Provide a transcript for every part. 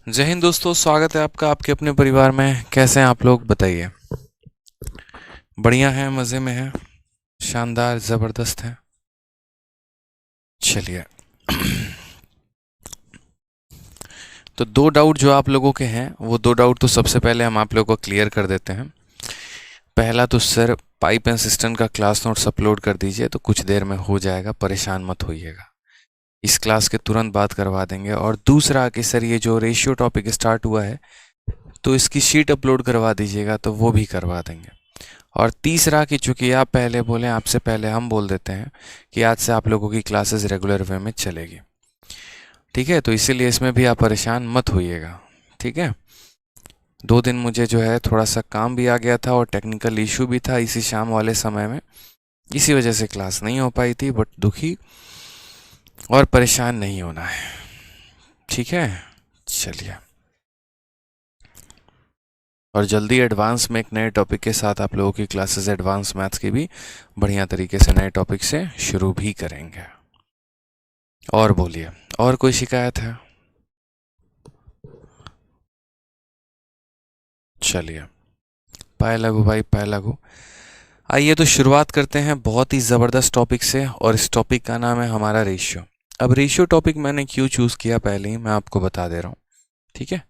जय हिंद दोस्तों, स्वागत है आपका आपके अपने परिवार में। कैसे हैं आप लोग, बताइए। बढ़िया हैं, मज़े में हैं, शानदार, ज़बरदस्त हैं। चलिए। तो दो डाउट जो आप लोगों के हैं, वो दो डाउट तो सबसे पहले हम आप लोगों को क्लियर कर देते हैं। पहला तो सर, पाइप एंड सिस्टम का क्लास नोट्स अपलोड कर दीजिए, तो कुछ देर में हो जाएगा, परेशान मत होइएगा। इस क्लास के तुरंत बाद करवा देंगे। और दूसरा कि सर, ये जो रेशियो टॉपिक स्टार्ट हुआ है, तो इसकी शीट अपलोड करवा दीजिएगा, तो वो भी करवा देंगे। और तीसरा कि चूंकि आप पहले बोले, आपसे पहले हम बोल देते हैं कि आज से आप लोगों की क्लासेस रेगुलर वे में चलेगी। ठीक है, तो इसीलिए इसमें भी आप परेशान मत होइएगा। ठीक है। 2 दिन मुझे जो है थोड़ा सा काम भी आ गया था और टेक्निकल इशू भी था इसी शाम वाले समय में, इसी वजह से क्लास नहीं हो पाई थी। बट दुखी और परेशान नहीं होना है। ठीक है, चलिए। और जल्दी एडवांस में एक नए टॉपिक के साथ आप लोगों की क्लासेस एडवांस मैथ्स की भी बढ़िया तरीके से नए टॉपिक से शुरू भी करेंगे। और बोलिए, और कोई शिकायत है? चलिए, पाए लागू भाई, पाए लागू। आइए तो शुरुआत करते हैं बहुत ही ज़बरदस्त टॉपिक से, और इस टॉपिक का नाम है हमारा रेशियो। अब रेशियो टॉपिक मैंने क्यों चूज़ किया, पहले ही मैं आपको बता दे रहा हूँ। ठीक है,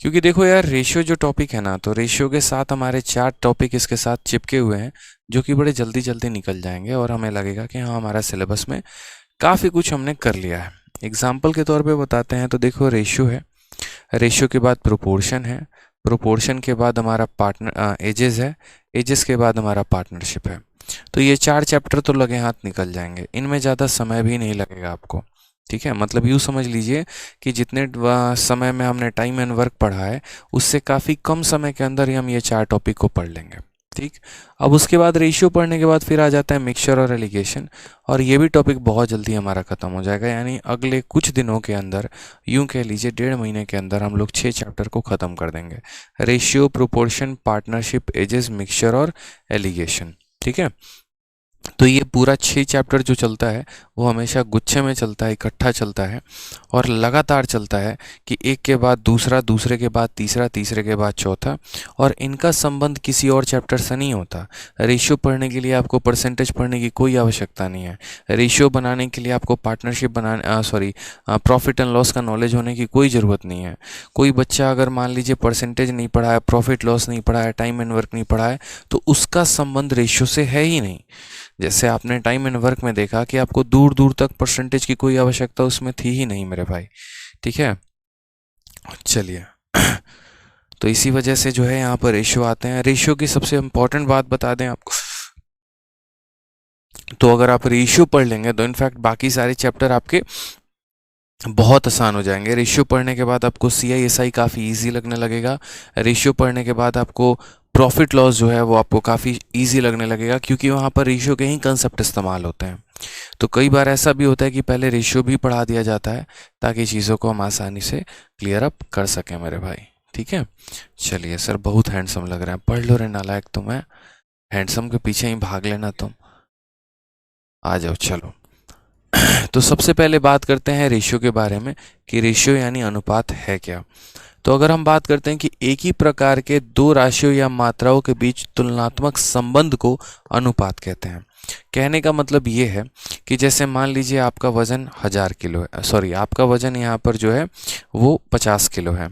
क्योंकि देखो यार, रेशियो जो टॉपिक है ना, तो रेशियो के साथ हमारे 4 टॉपिक इसके साथ चिपके हुए हैं, जो कि बड़े जल्दी जल्दी निकल जाएंगे और हमें लगेगा कि हाँ, हमारा सिलेबस में काफ़ी कुछ हमने कर लिया है। एग्जाम्पल के तौर पे बताते हैं, तो देखो रेशियो है, रेशियो के बाद प्रोपोर्शन है, प्रोपोर्शन के बाद हमारा पार्टनर एजेस है, एजेस के बाद हमारा पार्टनरशिप है। तो ये 4 चैप्टर तो लगे हाथ निकल जाएंगे, इनमें ज़्यादा समय भी नहीं लगेगा आपको। ठीक है, मतलब यूँ समझ लीजिए कि जितने समय में हमने टाइम एंड वर्क पढ़ा है, उससे काफ़ी कम समय के अंदर ही हम ये 4 टॉपिक को पढ़ लेंगे। ठीक। अब उसके बाद रेशियो पढ़ने के बाद फिर आ जाता है मिक्सचर और एलिगेशन, और ये भी टॉपिक बहुत जल्दी हमारा ख़त्म हो जाएगा, यानी अगले कुछ दिनों के अंदर, यूं कह लीजिए 1.5 महीने के अंदर हम लोग 6 चैप्टर को ख़त्म कर देंगे। Ratio, proportion, partnership, ages, mixture और एलिगेशन। ठीक है। तो ये पूरा 6 चैप्टर जो चलता है, वो हमेशा गुच्छे में चलता है, इकट्ठा चलता है और लगातार चलता है, कि एक के बाद दूसरा, दूसरे के बाद तीसरा, तीसरे के बाद चौथा। और इनका संबंध किसी और चैप्टर से नहीं होता। रेशियो पढ़ने के लिए आपको परसेंटेज पढ़ने की कोई आवश्यकता नहीं है। रेशियो बनाने के लिए आपको पार्टनरशिप बनाने प्रॉफिट एंड लॉस का नॉलेज होने की कोई ज़रूरत नहीं है। कोई बच्चा अगर मान लीजिए परसेंटेज नहीं पढ़ा है, प्रॉफिट लॉस नहीं पढ़ा है, टाइम एंड वर्क नहीं पढ़ा है, तो उसका संबंध रेशियो से है ही नहीं। जैसे आपने टाइम एंड वर्क में देखा कि आपको दूर दूर तक परसेंटेज की कोई आवश्यकता उसमें थी ही नहीं मेरे भाई। ठीक है, चलिए। तो इसी वजह से जो है यहाँ पर रेशियो आते हैं। रेशियो की सबसे इम्पोर्टेंट बात बता दें आपको, तो अगर आप रेशियो पढ़ लेंगे तो इनफैक्ट बाकी सारे चैप्टर आपके बहुत आसान हो जाएंगे। रेशियो पढ़ने के बाद आपको CISI काफ़ी इजी लगने लगेगा। रेशियो पढ़ने के बाद आपको प्रॉफिट लॉस जो है वो आपको काफ़ी इजी लगने लगेगा, क्योंकि वहाँ पर रेशियो के ही कंसेप्ट इस्तेमाल होते हैं। तो कई बार ऐसा भी होता है कि पहले रेशियो भी पढ़ा दिया जाता है, ताकि चीज़ों को हम आसानी से क्लियर अप कर सकें मेरे भाई। ठीक है, चलिए। सर बहुत हैंडसम लग रहा है, पढ़ लो रे नालायक तुम। है हैंडसम के पीछे ही भाग लेना तुम। आ जाओ, चलो। तो सबसे पहले बात करते हैं रेशियो के बारे में, कि रेशियो यानी अनुपात है क्या। तो अगर हम बात करते हैं कि एक ही प्रकार के दो राशियों या मात्राओं के बीच तुलनात्मक संबंध को अनुपात कहते हैं। कहने का मतलब ये है कि जैसे मान लीजिए आपका वज़न 1000 किलो है, सॉरी, आपका वज़न यहाँ पर जो है वो 50 किलो है।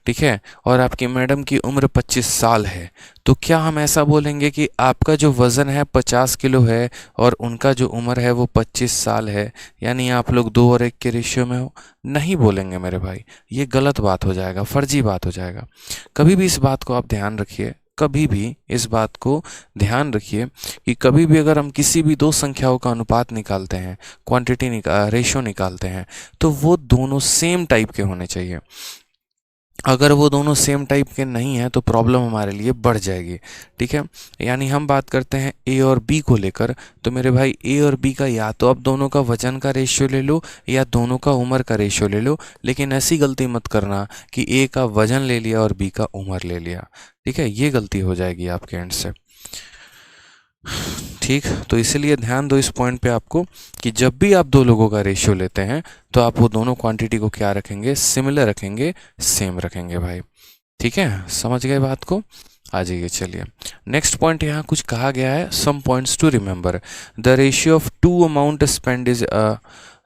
ठीक है, और आपकी मैडम की उम्र 25 साल है। तो क्या हम ऐसा बोलेंगे कि आपका जो वज़न है 50 किलो है और उनका जो उम्र है वो 25 साल है, यानी आप लोग 2 और 1 के रेशियो में हो? नहीं बोलेंगे मेरे भाई, ये गलत बात हो जाएगा, फर्जी बात हो जाएगा। कभी भी इस बात को आप ध्यान रखिए, कभी भी इस बात को ध्यान रखिए कि कभी भी अगर हम किसी भी दो संख्याओं का अनुपात निकालते हैं, रेशियो निकालते हैं, तो वो दोनों सेम टाइप के होने चाहिए। अगर वो दोनों सेम टाइप के नहीं हैं तो प्रॉब्लम हमारे लिए बढ़ जाएगी। ठीक है, यानी हम बात करते हैं ए और बी को लेकर, तो मेरे भाई ए और बी का या तो आप दोनों का वजन का रेशियो ले लो या दोनों का उम्र का रेशियो ले लो, लेकिन ऐसी गलती मत करना कि ए का वजन ले लिया और बी का उम्र ले लिया। ठीक है, ये गलती हो जाएगी आपके एंड से। ठीक, तो इसीलिए ध्यान दो इस पॉइंट पे आपको कि जब भी आप दो लोगों का रेशियो लेते हैं तो आप वो दोनों क्वांटिटी को क्या रखेंगे, सिमिलर रखेंगे, सेम रखेंगे भाई। ठीक है, समझ गए बात को। आ जाइए, चलिए नेक्स्ट पॉइंट यहाँ कुछ कहा गया है, some points to remember. The ratio of two amount spend is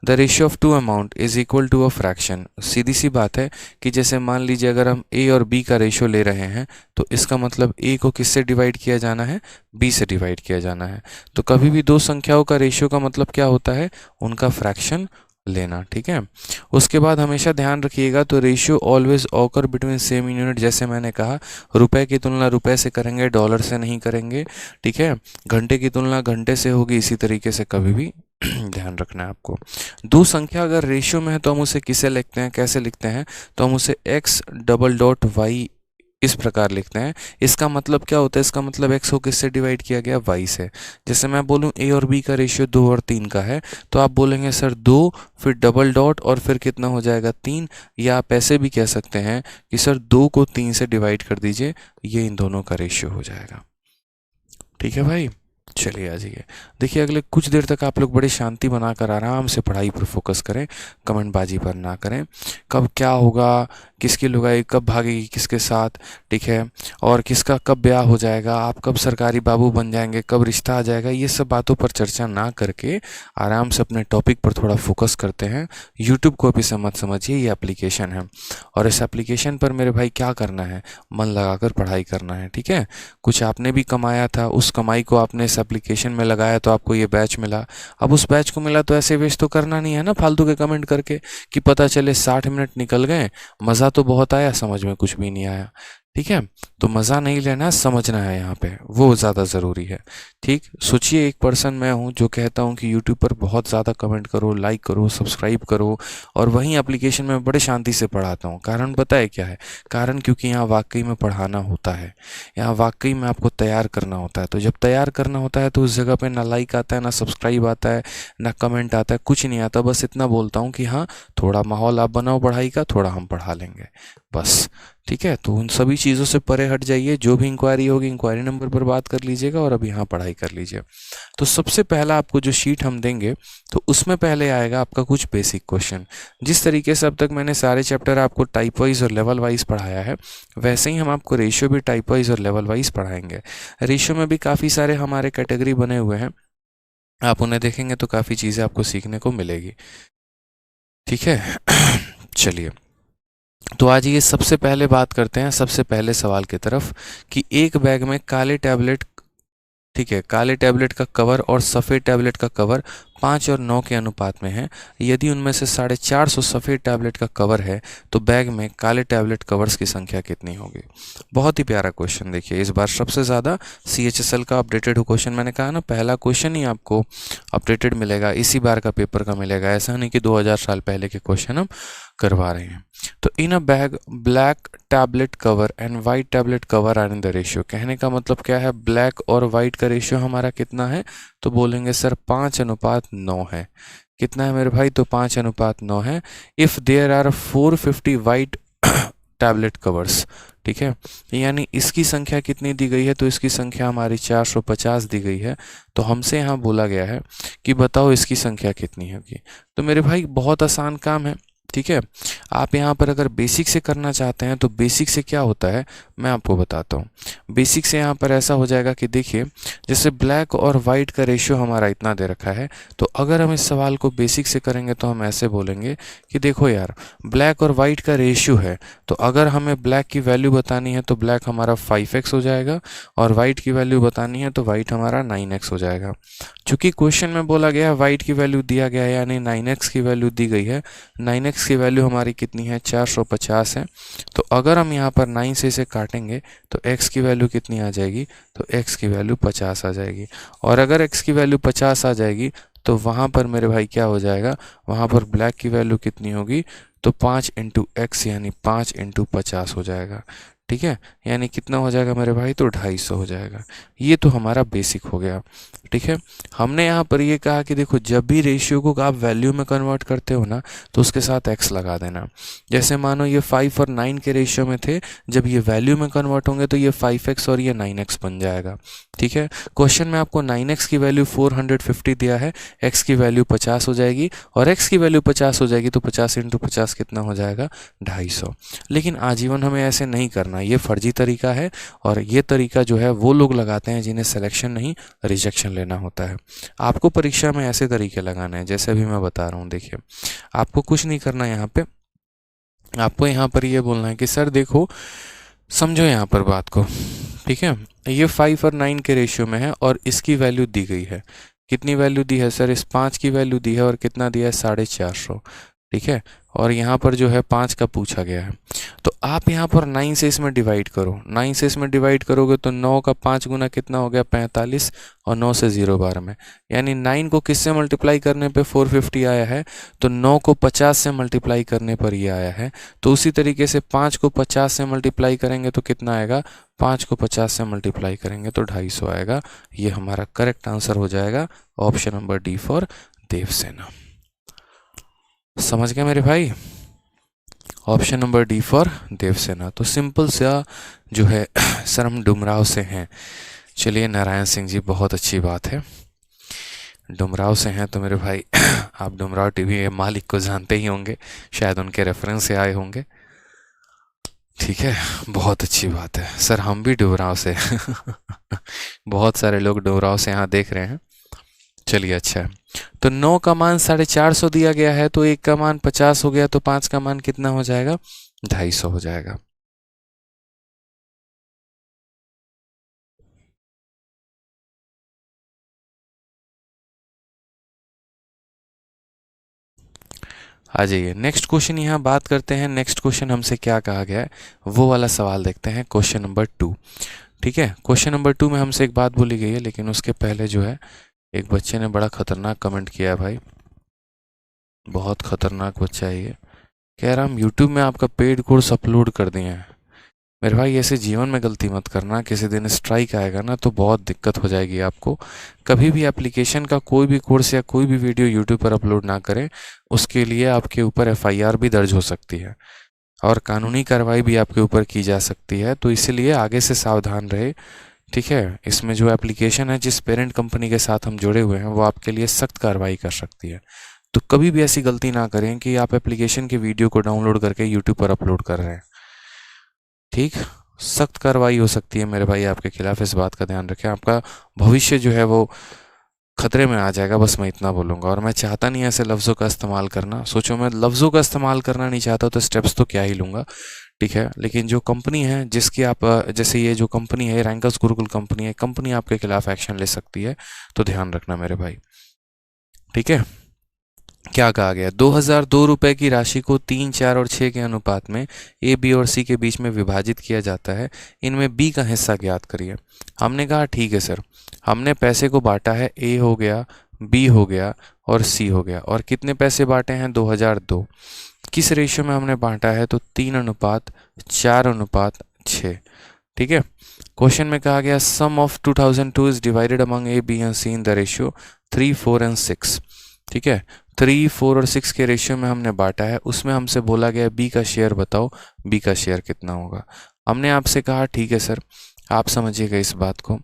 the ratio of two amount is equal to a fraction. सीधी सी बात है कि जैसे मान लीजिए अगर हम ए और बी का रेशियो ले रहे हैं तो इसका मतलब ए को किससे डिवाइड किया जाना है, बी से डिवाइड किया जाना है। तो कभी भी दो संख्याओं का रेशियो का मतलब क्या होता है, उनका फ्रैक्शन लेना। ठीक है, उसके बाद हमेशा ध्यान रखिएगा तो ratio always occur between same unit. जैसे मैंने कहा, रुपए की तुलना रुपए से करेंगे, डॉलर से नहीं करेंगे। ठीक है, घंटे की तुलना घंटे से होगी, इसी तरीके से कभी भी ध्यान रखना है आपको। दो संख्या अगर रेशियो में है तो हम उसे किसे लिखते हैं, कैसे लिखते हैं, तो हम उसे x डबल डॉट वाई इस प्रकार लिखते हैं। इसका मतलब क्या होता है, इसका मतलब x को किससे डिवाइड किया गया, y से। जैसे मैं बोलूं a और b का रेशियो 2 और 3 का है तो आप बोलेंगे सर 2 फिर डबल डॉट और फिर कितना हो जाएगा 3, या आप ऐसे भी कह सकते हैं कि सर 2 को 3 से डिवाइड कर दीजिए, ये इन दोनों का रेशियो हो जाएगा। ठीक है भाई, चलिए आ जाइए। देखिए अगले कुछ देर तक आप लोग बड़े शांति बनाकर आराम से पढ़ाई पर फोकस करें, कमेंटबाजी पर ना करें। कब क्या होगा, किसकी लुगाई कब भागेगी किसके साथ, ठीक है, और किसका कब ब्याह हो जाएगा, आप कब सरकारी बाबू बन जाएंगे, कब रिश्ता आ जाएगा, ये सब बातों पर चर्चा ना करके आराम से अपने टॉपिक पर थोड़ा फोकस करते हैं। यूट्यूब को भी मत समझिए, ये एप्लीकेशन है और इस एप्लीकेशन पर मेरे भाई क्या करना है, मन लगाकर पढ़ाई करना है। ठीक है, कुछ आपने भी कमाया था, उस कमाई को आपने इस एप्लीकेशन में लगाया तो आपको ये बैच मिला। अब उस बैच को मिला तो ऐसे वेस्ट तो करना नहीं है ना फालतू के कमेंट करके कि पता चले 60 मिनट निकल गए, मज़ा तो बहुत आया, समझ में कुछ भी नहीं आया। ठीक है, तो मज़ा नहीं लेना, समझना है यहाँ पे, वो ज़्यादा ज़रूरी है। ठीक, सोचिए एक पर्सन मैं हूँ जो कहता हूँ कि यूट्यूब पर बहुत ज़्यादा कमेंट करो, लाइक करो, सब्सक्राइब करो, और वहीं एप्लीकेशन में बड़े शांति से पढ़ाता हूँ। कारण पता है क्या है, कारण क्योंकि यहाँ वाकई में पढ़ाना होता है, यहाँ वाकई में आपको तैयार करना होता है। तो जब तैयार करना होता है तो उस जगह पे ना लाइक आता है, ना सब्सक्राइब आता है, ना कमेंट आता है, कुछ नहीं आता। बस इतना बोलता हूँ कि हाँ, थोड़ा माहौल आप बनाओ पढ़ाई का, थोड़ा हम पढ़ा लेंगे, बस। ठीक है, तो उन सभी चीज़ों से परे हट जाइए। जो भी इंक्वायरी होगी इंक्वायरी नंबर पर बात कर लीजिएगा और अब यहाँ पढ़ाई कर लीजिए। तो सबसे पहला आपको जो शीट हम देंगे तो उसमें पहले आएगा आपका कुछ बेसिक क्वेश्चन। जिस तरीके से अब तक मैंने सारे चैप्टर आपको टाइप वाइज और लेवल वाइज पढ़ाया है, वैसे ही हम आपको रेशियो भी टाइप वाइज और लेवल वाइज पढ़ाएंगे। रेशियो में भी काफ़ी सारे हमारे कैटेगरी बने हुए हैं, आप उन्हें देखेंगे तो काफ़ी चीज़ें आपको सीखने को मिलेगी। ठीक है चलिए, तो आज ये सबसे पहले बात करते हैं सबसे पहले सवाल की तरफ कि एक बैग में काले टैबलेट, ठीक है, काले टैबलेट का कवर और सफ़ेद टैबलेट का कवर 5 और 9 के अनुपात में है। यदि उनमें से 450 सफ़ेद टैबलेट का कवर है तो बैग में काले टैबलेट कवर्स की संख्या कितनी होगी। बहुत ही प्यारा क्वेश्चन। देखिए इस बार सबसे ज़्यादा CHSL का अपडेटेड क्वेश्चन, मैंने कहा ना पहला क्वेश्चन ही आपको अपडेटेड मिलेगा, इसी बार का पेपर का मिलेगा। ऐसा नहीं कि 2000 साल पहले के क्वेश्चन हम करवा रहे हैं। तो in a bag black tablet cover and white tablet cover are in the ratio. कहने का मतलब क्या है, ब्लैक और वाइट का रेशियो हमारा कितना है, तो बोलेंगे सर 5:9 है। कितना है मेरे भाई, तो 5:9 है। If there are 450 white tablet covers, ठीक है, यानी इसकी संख्या कितनी दी गई है, तो इसकी संख्या हमारी 450 दी गई है। तो हमसे यहाँ बोला गया है कि बताओ इसकी संख्या कितनी होगी। तो मेरे भाई बहुत आसान काम है। ठीक है, आप यहाँ पर अगर बेसिक से करना चाहते हैं तो बेसिक से क्या होता है मैं आपको बताता हूँ। बेसिक से यहाँ पर ऐसा हो जाएगा कि देखिए जैसे ब्लैक और वाइट का रेशियो हमारा इतना दे रखा है, तो अगर हम इस सवाल को बेसिक से करेंगे तो हम ऐसे बोलेंगे कि देखो यार ब्लैक और वाइट का रेशियो है, तो अगर हमें ब्लैक की वैल्यू बतानी है तो ब्लैक हमारा 5x हो जाएगा, और वाइट की वैल्यू बतानी है तो वाइट हमारा 9x हो जाएगा। चूंकि क्वेश्चन में बोला गया है वाइट की वैल्यू दिया गया है, यानी 9x की वैल्यू दी गई है। 9x की वैल्यू हमारी कितनी है, 450 है। तो अगर हम यहाँ पर 9 से इसे काटेंगे तो x की वैल्यू कितनी आ जाएगी, तो x की वैल्यू 50 आ जाएगी। और अगर x की वैल्यू 50 आ जाएगी तो वहाँ पर मेरे भाई क्या हो जाएगा, वहाँ पर ब्लैक की वैल्यू कितनी होगी, तो 5 × x यानी 5 × 50 हो जाएगा। ठीक है, यानी कितना हो जाएगा मेरे भाई, तो 250 हो जाएगा। ये तो हमारा बेसिक हो गया। ठीक है, हमने यहाँ पर ये कहा कि देखो जब भी रेशियो को आप वैल्यू में कन्वर्ट करते हो ना तो उसके साथ x लगा देना। जैसे मानो ये 5 और 9 के रेशियो में थे, जब ये वैल्यू में कन्वर्ट होंगे तो ये 5x और ये 9x बन जाएगा। ठीक है, क्वेश्चन में आपको 9x की वैल्यू 450 दिया है, x की वैल्यू 50 हो जाएगी, और x की वैल्यू 50 हो जाएगी तो 50 × 50 कितना हो जाएगा, 250। लेकिन आजीवन हमें ऐसे नहीं करना, ये फर्जी तरीका है, और ये तरीका जो है वो लोग लगाते हैं जिन्हें सिलेक्शन नहीं रिजेक्शन लेना होता है। आपको परीक्षा में ऐसे तरीके लगाने हैं जैसे अभी मैं बता रहा हूँ। देखिए, आपको कुछ नहीं करना, यहाँ पे आपको यहाँ पर ये बोलना है कि सर देखो समझो यहाँ पर बात को। ठीक है, ये 5 और 9 के रेशियो में है और इसकी वैल्यू दी गई है। कितनी वैल्यू दी है सर, इस 5 की वैल्यू दी है और कितना दिया है, 450। ठीक है, और यहाँ पर जो है 5 का पूछा गया है, तो आप यहाँ पर 9 से इसमें डिवाइड करो। 9 से इसमें डिवाइड करोगे तो 9 का 5 गुना कितना हो गया, 45, और 9 से 0 बार में, यानी 9 को किससे मल्टीप्लाई करने पे 450 आया है, तो 9 को 50 से मल्टीप्लाई करने पर ये आया है। तो उसी तरीके से 5 को 50 से मल्टीप्लाई करेंगे तो कितना आएगा, 5 को 50 से मल्टीप्लाई करेंगे तो 250 आएगा। ये हमारा करेक्ट आंसर हो जाएगा, option number D for Devsena. समझ गए मेरे भाई, option number D for Devsena. तो सिंपल सा जो है सर हम डुमराव से हैं। चलिए नारायण सिंह जी, बहुत अच्छी बात है, डुमराव से हैं तो मेरे भाई आप डुमराव टीवी के मालिक को जानते ही होंगे, शायद उनके रेफरेंस से आए होंगे। ठीक है, बहुत अच्छी बात है सर, हम भी डुमराव से बहुत सारे लोग डुमराव से यहाँ देख रहे हैं। चलिए अच्छा है, तो 9 का मान 450 दिया गया है, तो 1 का मान 50 हो गया, तो 5 का मान कितना हो जाएगा, 250 हो जाएगा। आ जाइए नेक्स्ट क्वेश्चन, यहाँ बात करते हैं नेक्स्ट क्वेश्चन हमसे क्या कहा गया है, वो वाला सवाल देखते हैं, क्वेश्चन नंबर 2। ठीक है, क्वेश्चन नंबर 2 में हमसे एक बात बोली गई है, लेकिन उसके पहले जो है एक बच्चे ने बड़ा खतरनाक कमेंट किया है भाई, बहुत खतरनाक बच्चा है ये। कह रहा हम यूट्यूब में आपका पेड कोर्स अपलोड कर दिए हैं। मेरे भाई ऐसे जीवन में गलती मत करना, किसी दिन स्ट्राइक आएगा ना तो बहुत दिक्कत हो जाएगी आपको। कभी भी एप्लीकेशन का कोई भी कोर्स या कोई भी वीडियो यूट्यूब पर अपलोड ना करें, उसके लिए आपके ऊपर एफआईआर भी दर्ज हो सकती है और कानूनी कार्रवाई भी आपके ऊपर की जा सकती है, तो इसलिए आगे से सावधान रहे। ठीक है, इसमें जो एप्लीकेशन है, जिस पेरेंट कंपनी के साथ हम जुड़े हुए हैं, वो आपके लिए सख्त कार्रवाई कर सकती है। तो कभी भी ऐसी गलती ना करें कि आप एप्लीकेशन की वीडियो को डाउनलोड करके यूट्यूब पर अपलोड कर रहे हैं। ठीक, सख्त कार्रवाई हो सकती है मेरे भाई आपके खिलाफ, इस बात का ध्यान रखें। आपका भविष्य जो है वो खतरे में आ जाएगा, बस मैं इतना बोलूँगा। और मैं चाहता नहीं ऐसे लफ्ज़ों का इस्तेमाल करना, सोचो मैं लफ्ज़ों का इस्तेमाल करना नहीं चाहता तो स्टेप्स तो क्या ही लूँगा। ठीक है, लेकिन जो कंपनी है जिसकी आप, जैसे ये जो कंपनी है रैंकर्स गुरुकुल कंपनी है, कंपनी आपके खिलाफ एक्शन ले सकती है, तो ध्यान रखना मेरे भाई। ठीक है, क्या कहा गया, 2002 रुपये की राशि को 3, 4 और 6 के अनुपात में ए, बी और सी के बीच में विभाजित किया जाता है, इनमें बी का हिस्सा ज्ञात करिए। हमने कहा ठीक है सर, हमने पैसे को बांटा है, ए हो गया, बी हो गया और सी हो गया, और कितने पैसे बांटे हैं, 2002। किस रेशियो में हमने बांटा है, तो 3:4:6। ठीक है, क्वेश्चन में कहा गया sum of 2002 is divided among A, B and C in the ratio 3, 4 and 6। ठीक है, 3, 4 और 6 के रेशियो में हमने बांटा है, उसमें हमसे बोला गया बी का शेयर बताओ, बी का शेयर कितना होगा। हमने आपसे कहा ठीक है सर, आप समझिएगा इस बात को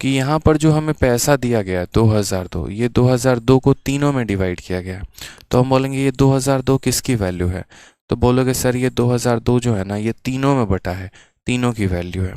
कि यहाँ पर जो हमें पैसा दिया गया है 2002, ये 2002 को तीनों में डिवाइड किया गया है, तो हम बोलेंगे ये 2002 किसकी वैल्यू है, तो बोलोगे सर ये 2002 जो है ना ये तीनों में बटा है, तीनों की वैल्यू है।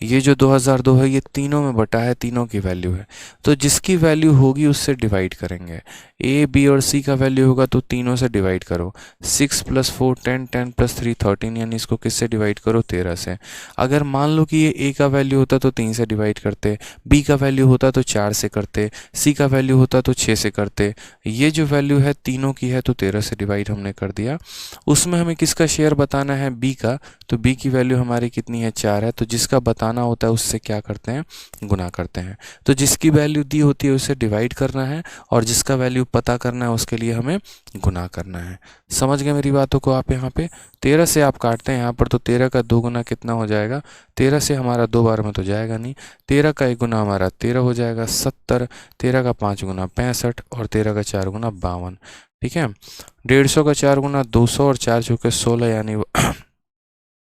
ये जो 2002 है ये तीनों में बटा है, तीनों की वैल्यू है, तो जिसकी वैल्यू होगी उससे डिवाइड करेंगे। ए, बी और सी का वैल्यू होगा तो तीनों से डिवाइड करो, 6 + 4 10, 10 + 3 13, यानी इसको किससे डिवाइड करो, 13 से। अगर मान लो कि ये ए का वैल्यू होता तो 3 से डिवाइड करते, बी का वैल्यू होता तो 4 से करते, सी का वैल्यू होता तो 6 से करते। ये जो वैल्यू है तीनों की है तो 13 से डिवाइड हमने कर दिया। उसमें हमें किसका शेयर बताना है, बी का, तो बी की वैल्यू हमारी कितनी कितनी है 4 है, तो जिसका बताना होता है उससे क्या करते हैं, गुना करते हैं। तो जिसकी वैल्यू दी होती है उसे डिवाइड करना है और जिसका वैल्यू पता करना है उसके लिए हमें गुना करना है। समझ गए मेरी बातों को आप? यहाँ पे 13 से आप काटते हैं यहाँ पर, तो 13 का 2 गुना कितना हो जाएगा, 13 से हमारा 2 बार में तो जाएगा नहीं, 13 का 1 गुना हमारा 13 हो जाएगा 70, 13 का 5 गुना 65 और 13 का 4 गुना 52। ठीक है, 150 का 4 गुना 200 और 4 चौके 16 यानी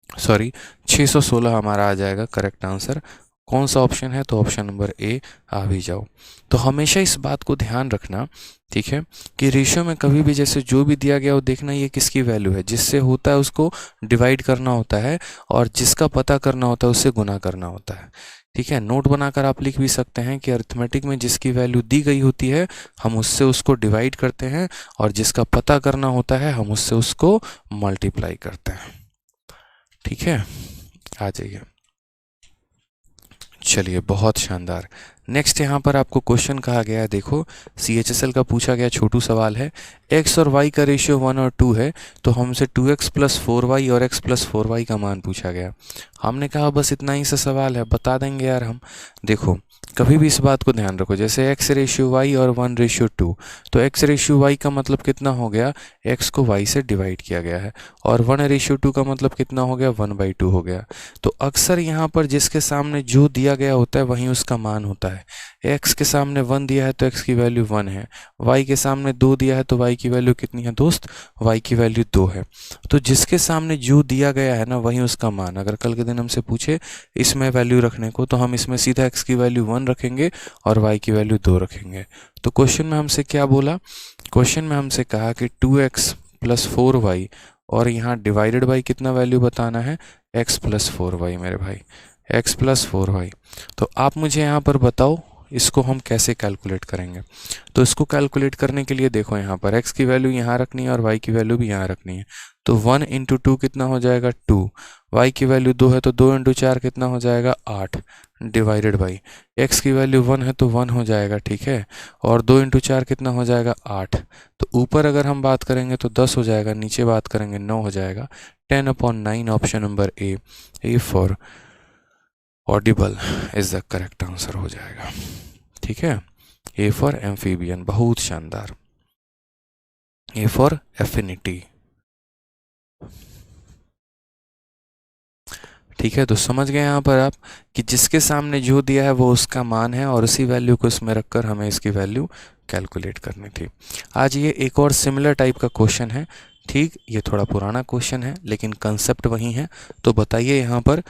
सॉरी 616 हमारा आ जाएगा करेक्ट आंसर। कौन सा ऑप्शन है, तो ऑप्शन नंबर ए आ भी जाओ। तो हमेशा इस बात को ध्यान रखना, ठीक है, कि रेशियो में कभी भी जैसे जो भी दिया गया वो देखना ये किसकी वैल्यू है, जिससे होता है उसको डिवाइड करना होता है और जिसका पता करना होता है उससे गुना करना होता है। ठीक है, नोट बनाकर आप लिख भी सकते हैं कि अरिथमेटिक में जिसकी वैल्यू दी गई होती है हम उससे उसको डिवाइड करते हैं और जिसका पता करना होता है हम उससे उसको मल्टीप्लाई करते हैं। ठीक है, आ जाइए। चलिए, बहुत शानदार। नेक्स्ट यहाँ पर आपको क्वेश्चन कहा गया है, देखो CHSL का पूछा गया छोटू सवाल है। x और y का रेशियो 1 और 2 है, तो हमसे 2x प्लस 4y और x प्लस 4y का मान पूछा गया। हमने कहा बस इतना ही सा सवाल है, बता देंगे यार हम। देखो कभी भी इस बात को ध्यान रखो, जैसे x रेशियो y और 1 रेशियो 2, तो x रेशियो y का मतलब कितना हो गया, x को y से डिवाइड किया गया है, और 1 रेशियो 2 का मतलब कितना हो गया, 1/2 हो गया। तो अक्सर यहाँ पर जिसके सामने जो दिया गया होता है वहीं उसका मान होता है। x के सामने 1 दिया है तो x की वैल्यू 1 है, y के सामने 2 दिया है तो y की वैल्यू कितनी है दोस्त, y की वैल्यू 2 है। तो जिसके सामने जो दिया गया है ना वहीं उसका मान। अगर कल के दिन हमसे पूछे इसमें वैल्यू रखने को, तो हम इसमें सीधा x की वैल्यू 1 रखेंगे और y की वैल्यू 2 रखेंगे। तो क्वेश्चन में हमसे क्या बोला, क्वेश्चन में हमसे कहा कि 2x प्लस 4y और यहाँ डिवाइडेड बाई कितना वैल्यू बताना है, x प्लस 4y मेरे भाई, x प्लस 4y। तो आप मुझे यहाँ पर बताओ इसको हम कैसे कैलकुलेट करेंगे। तो इसको कैलकुलेट करने के लिए देखो यहाँ पर x की वैल्यू यहाँ रखनी है और y की वैल्यू भी यहाँ रखनी है। तो 1 इंटू 2 कितना हो जाएगा 2, y की वैल्यू 2 है तो 2 इंटू 4 कितना हो जाएगा 8, डिवाइडेड बाई x की वैल्यू 1 है तो 1 हो जाएगा, ठीक है, और 2 इंटू 4 कितना हो जाएगा 8। तो ऊपर अगर हम बात करेंगे तो 10 हो जाएगा, नीचे बात करेंगे 9 हो जाएगा। 10/9 option number A for Audible is the correct answer हो जाएगा। ठीक है, ए फॉर एम्फीबियन, बहुत शानदार, ए फॉर एफिनिटी। ठीक है, तो समझ गए यहाँ पर आप कि जिसके सामने जो दिया है वो उसका मान है और उसी वैल्यू को इसमें रखकर हमें इसकी वैल्यू कैलकुलेट करनी थी। आज ये एक और सिमिलर टाइप का क्वेश्चन है। ठीक, ये थोड़ा पुराना क्वेश्चन है लेकिन कंसेप्ट वही है। तो बताइए यहाँ पर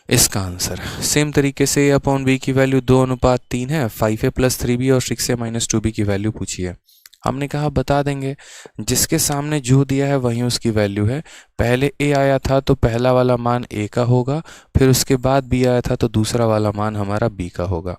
इसका आंसर। सेम तरीके से a/b की वैल्यू 2:3 है, 5a प्लस 3b और 6a माइनस 2b की वैल्यू पूछी है। हमने कहा बता देंगे, जिसके सामने जो दिया है वहीं उसकी वैल्यू है। पहले a आया था तो पहला वाला मान a का होगा, फिर उसके बाद b आया था तो दूसरा वाला मान हमारा b का होगा।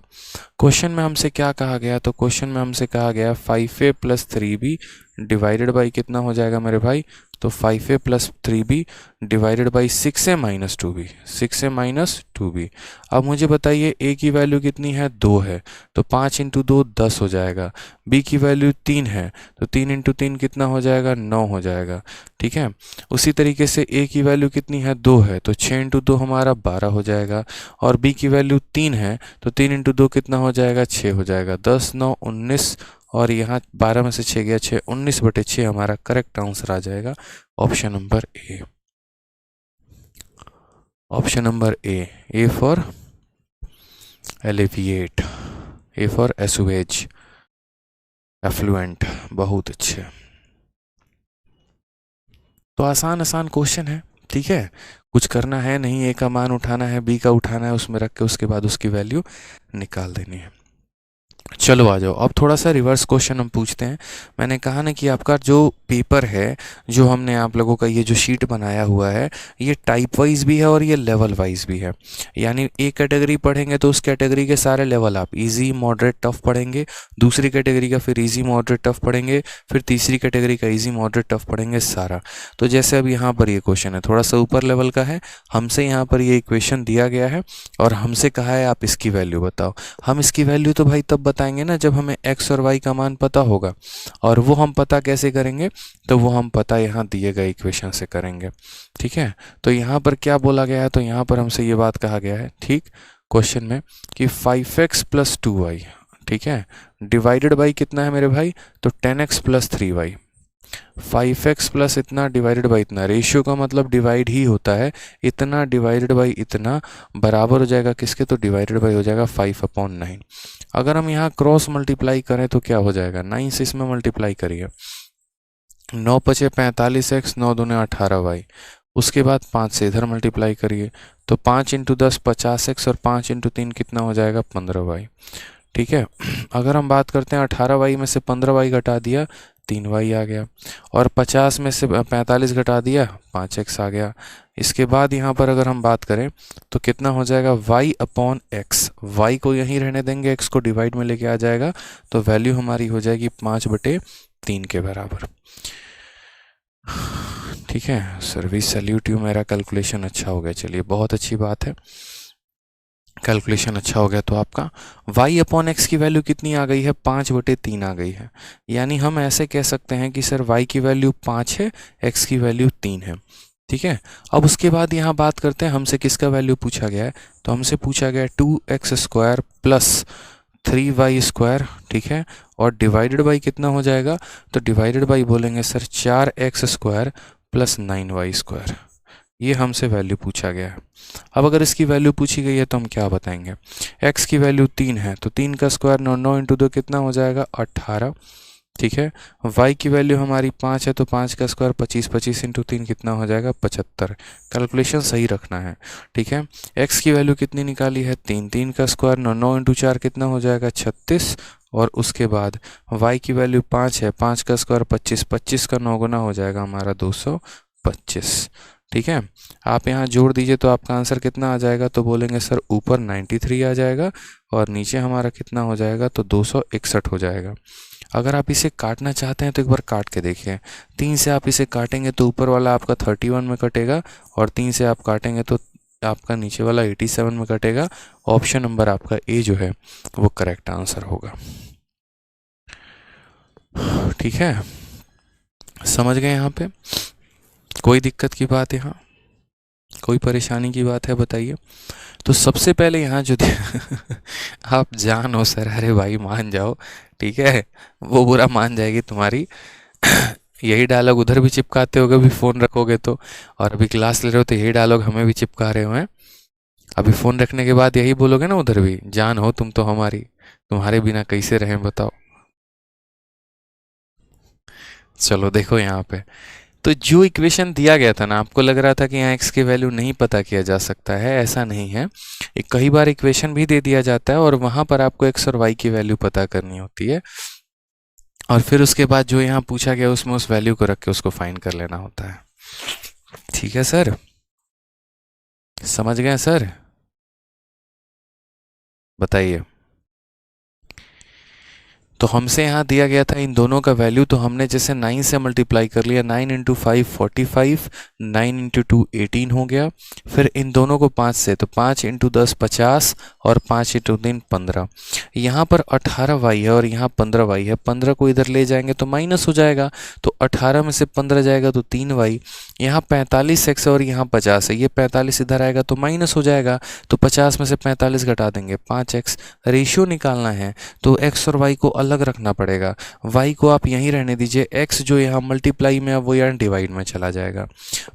क्वेश्चन में हमसे क्या कहा गया, तो क्वेश्चन में हमसे कहा गया 5a plus 3b divided by कितना हो जाएगा मेरे भाई, तो 5a plus 3b divided by 6a minus 2b, 6a minus 2b। अब मुझे बताइए a की वैल्यू कितनी है, 2 है, तो 5 इंटू 2 10 हो जाएगा। b की वैल्यू 3 है तो 3 इंटू 3 कितना हो जाएगा, 9 हो जाएगा। ठीक है, उसी तरीके से a की वैल्यू कितनी है, 2 है, तो 6 इंटू 2 हमारा 12 हो जाएगा। और b की वैल्यू 3 है तो 3 इंटू 2 कितना हो जाएगा, 6 हो जाएगा। 10 9 19 और यहाँ 12 में से 6 गया 6, 19/6 हमारा करेक्ट आंसर आ जाएगा option number A. Option number A for alleviate, A for assuage, affluent. बहुत अच्छे, तो आसान आसान क्वेश्चन है। ठीक है, कुछ करना है नहीं, ए का मान उठाना है, बी का उठाना है, उसमें रख के उसके बाद उसकी वैल्यू निकाल देनी है। चलो आ जाओ, अब थोड़ा सा रिवर्स क्वेश्चन हम पूछते हैं। मैंने कहा ना कि आपका जो पेपर है, जो हमने आप लोगों का ये जो शीट बनाया हुआ है, ये टाइप वाइज भी है और ये लेवल वाइज भी है। यानी एक कैटेगरी पढ़ेंगे तो उस कैटेगरी के सारे लेवल आप इजी मॉडरेट टफ पढ़ेंगे, दूसरी कैटेगरी का फिर इजी मॉडरेट टफ पढ़ेंगे, फिर तीसरी कैटेगरी का इजी मॉडरेट टफ पढ़ेंगे सारा। तो जैसे अब यहाँ पर ये क्वेश्चन है थोड़ा सा ऊपर लेवल का है, हमसे यहाँ पर ये इक्वेशन दिया गया है और हमसे कहा है आप इसकी वैल्यू बताओ। हम इसकी वैल्यू तो भाई तब बताएंगे आएंगे ना जब हमें x और y का मान पता होगा, और वो हम पता कैसे करेंगे, तो वो हम पता यहाँ दिए गए इक्वेशन से करेंगे। ठीक है, तो यहाँ पर क्या बोला गया है, तो यहाँ पर हमसे ये बात कहा गया है, ठीक, क्वेश्चन में कि 5x प्लस 2y, ठीक है, डिवाइडेड बाई कितना है मेरे भाई, तो 10x plus 3y। 5x plus इतना डिवाइडेड बाई इतना, रेशियो का मतलब डिवाइड ही होता है, इतना डिवाइडेड बाई इतना बराबर हो जाएगा किसके, तो डिवाइडेड बाई हो जाएगा 5/9। अगर हम यहाँ क्रॉस मल्टीप्लाई करें तो क्या हो जाएगा, 9 से इसमें मल्टीप्लाई करिए, 9 पचे 45x, 9 दूने 18y, उसके बाद 5 से इधर मल्टीप्लाई करिए, तो 5 इंटू 10 50x, और 5 इंटू 3 कितना हो जाएगा 15y। ठीक है, अगर हम बात करते हैं 18y में से 15y घटा दिया 3y आ गया, और 50 में से 45 घटा दिया 5x आ गया। इसके बाद यहाँ पर अगर हम बात करें तो कितना हो जाएगा y/x, y को यहीं रहने देंगे, x को डिवाइड में लेके आ जाएगा, तो वैल्यू हमारी हो जाएगी 5/3 के बराबर। ठीक है सर, वी सैल्यूट यू, मेरा कैलकुलेशन अच्छा हो गया, चलिए बहुत अच्छी बात है, कैलकुलेशन अच्छा हो गया। तो आपका y/x की वैल्यू कितनी आ गई है, 5/3 आ गई है, यानी हम ऐसे कह सकते हैं कि सर y की वैल्यू 5 है, x की वैल्यू 3 है। ठीक है, अब उसके बाद यहाँ बात करते हैं हमसे किसका वैल्यू पूछा गया है, तो हमसे पूछा गया है 2x² प्लस 3y²। ठीक है, और डिवाइडेड बाई कितना हो जाएगा, तो डिवाइडेड बाई बोलेंगे सर 4x² प्लस 9y², ये हमसे वैल्यू पूछा गया है। अब अगर इसकी वैल्यू पूछी गई है तो हम क्या बताएंगे, x की वैल्यू 3 है तो 3 का स्क्वायर 9, 9 इंटू 2 कितना हो जाएगा 18। ठीक है, y की वैल्यू हमारी 5 है तो 5 का स्क्वायर 25, 25 इंटू 3 कितना हो जाएगा 75। कैलकुलेशन सही रखना है। ठीक है, x की वैल्यू कितनी निकाली है 3, 3 का स्क्वायर 9, 9 इंटू 4 कितना हो जाएगा 36, और उसके बाद y की वैल्यू 5 है, 5 का स्क्वायर 25, 25 का 9 गुना हो जाएगा हमारा 225। ठीक है, आप यहाँ जोड़ दीजिए तो आपका आंसर कितना आ जाएगा, तो बोलेंगे सर ऊपर 93 आ जाएगा और नीचे हमारा कितना हो जाएगा, तो 261 हो जाएगा। अगर आप इसे काटना चाहते हैं तो एक बार काट के देखिए, 3 से आप इसे काटेंगे तो ऊपर वाला आपका 31 में कटेगा, और 3 से आप काटेंगे तो आपका नीचे वाला 87 में कटेगा। ऑप्शन नंबर आपका ए जो है वो करेक्ट आंसर होगा। ठीक है, समझ गए यहाँ पे, कोई दिक्कत की बात है, यहाँ कोई परेशानी की बात है बताइए। तो सबसे पहले यहाँ जो आप जानो सर, अरे भाई मान जाओ, ठीक है, वो बुरा मान जाएगी तुम्हारी। यही डायलॉग उधर भी चिपकाते होगे, अभी फ़ोन रखोगे तो, और अभी क्लास ले रहे हो तो यही डायलॉग हमें भी चिपका रहे हो हैं। अभी फ़ोन रखने के बाद यही बोलोगे ना उधर भी, जान हो तुम तो हमारी, तुम्हारे बिना कैसे रहें बताओ। चलो देखो यहाँ पे, तो जो इक्वेशन दिया गया था ना, आपको लग रहा था कि यहाँ x की वैल्यू नहीं पता किया जा सकता है, ऐसा नहीं है। कई बार इक्वेशन भी दे दिया जाता है और वहाँ पर आपको x और y की वैल्यू पता करनी होती है, और फिर उसके बाद जो यहाँ पूछा गया उसमें उस वैल्यू को रख के उसको फाइंड कर लेना होता है। ठीक है सर, समझ गए सर, बताइए। तो हमसे यहाँ दिया गया था इन दोनों का वैल्यू, तो हमने जैसे 9 से मल्टीप्लाई कर लिया, 9 इंटू 5 45, 9 इंटू 2 18 हो गया। फिर इन दोनों को 5 से, तो 5 इंटू 10 50, और 5 इंटू 3 15। यहाँ पर 18y है और यहाँ 15y है, 15 को इधर ले जाएंगे तो माइनस हो जाएगा, तो 18 में से 15 जाएगा तो 3y। यहाँ 45x और यहाँ 50 है, ये 45 इधर आएगा तो माइनस हो जाएगा, तो 50 में से 45 घटा देंगे 5x। रेशियो निकालना है तो x और y को अलग रखना पड़ेगा, y को आप यहीं रहने दीजिए, x जो यहाँ मल्टीप्लाई में है वो यहाँ डिवाइड में चला जाएगा,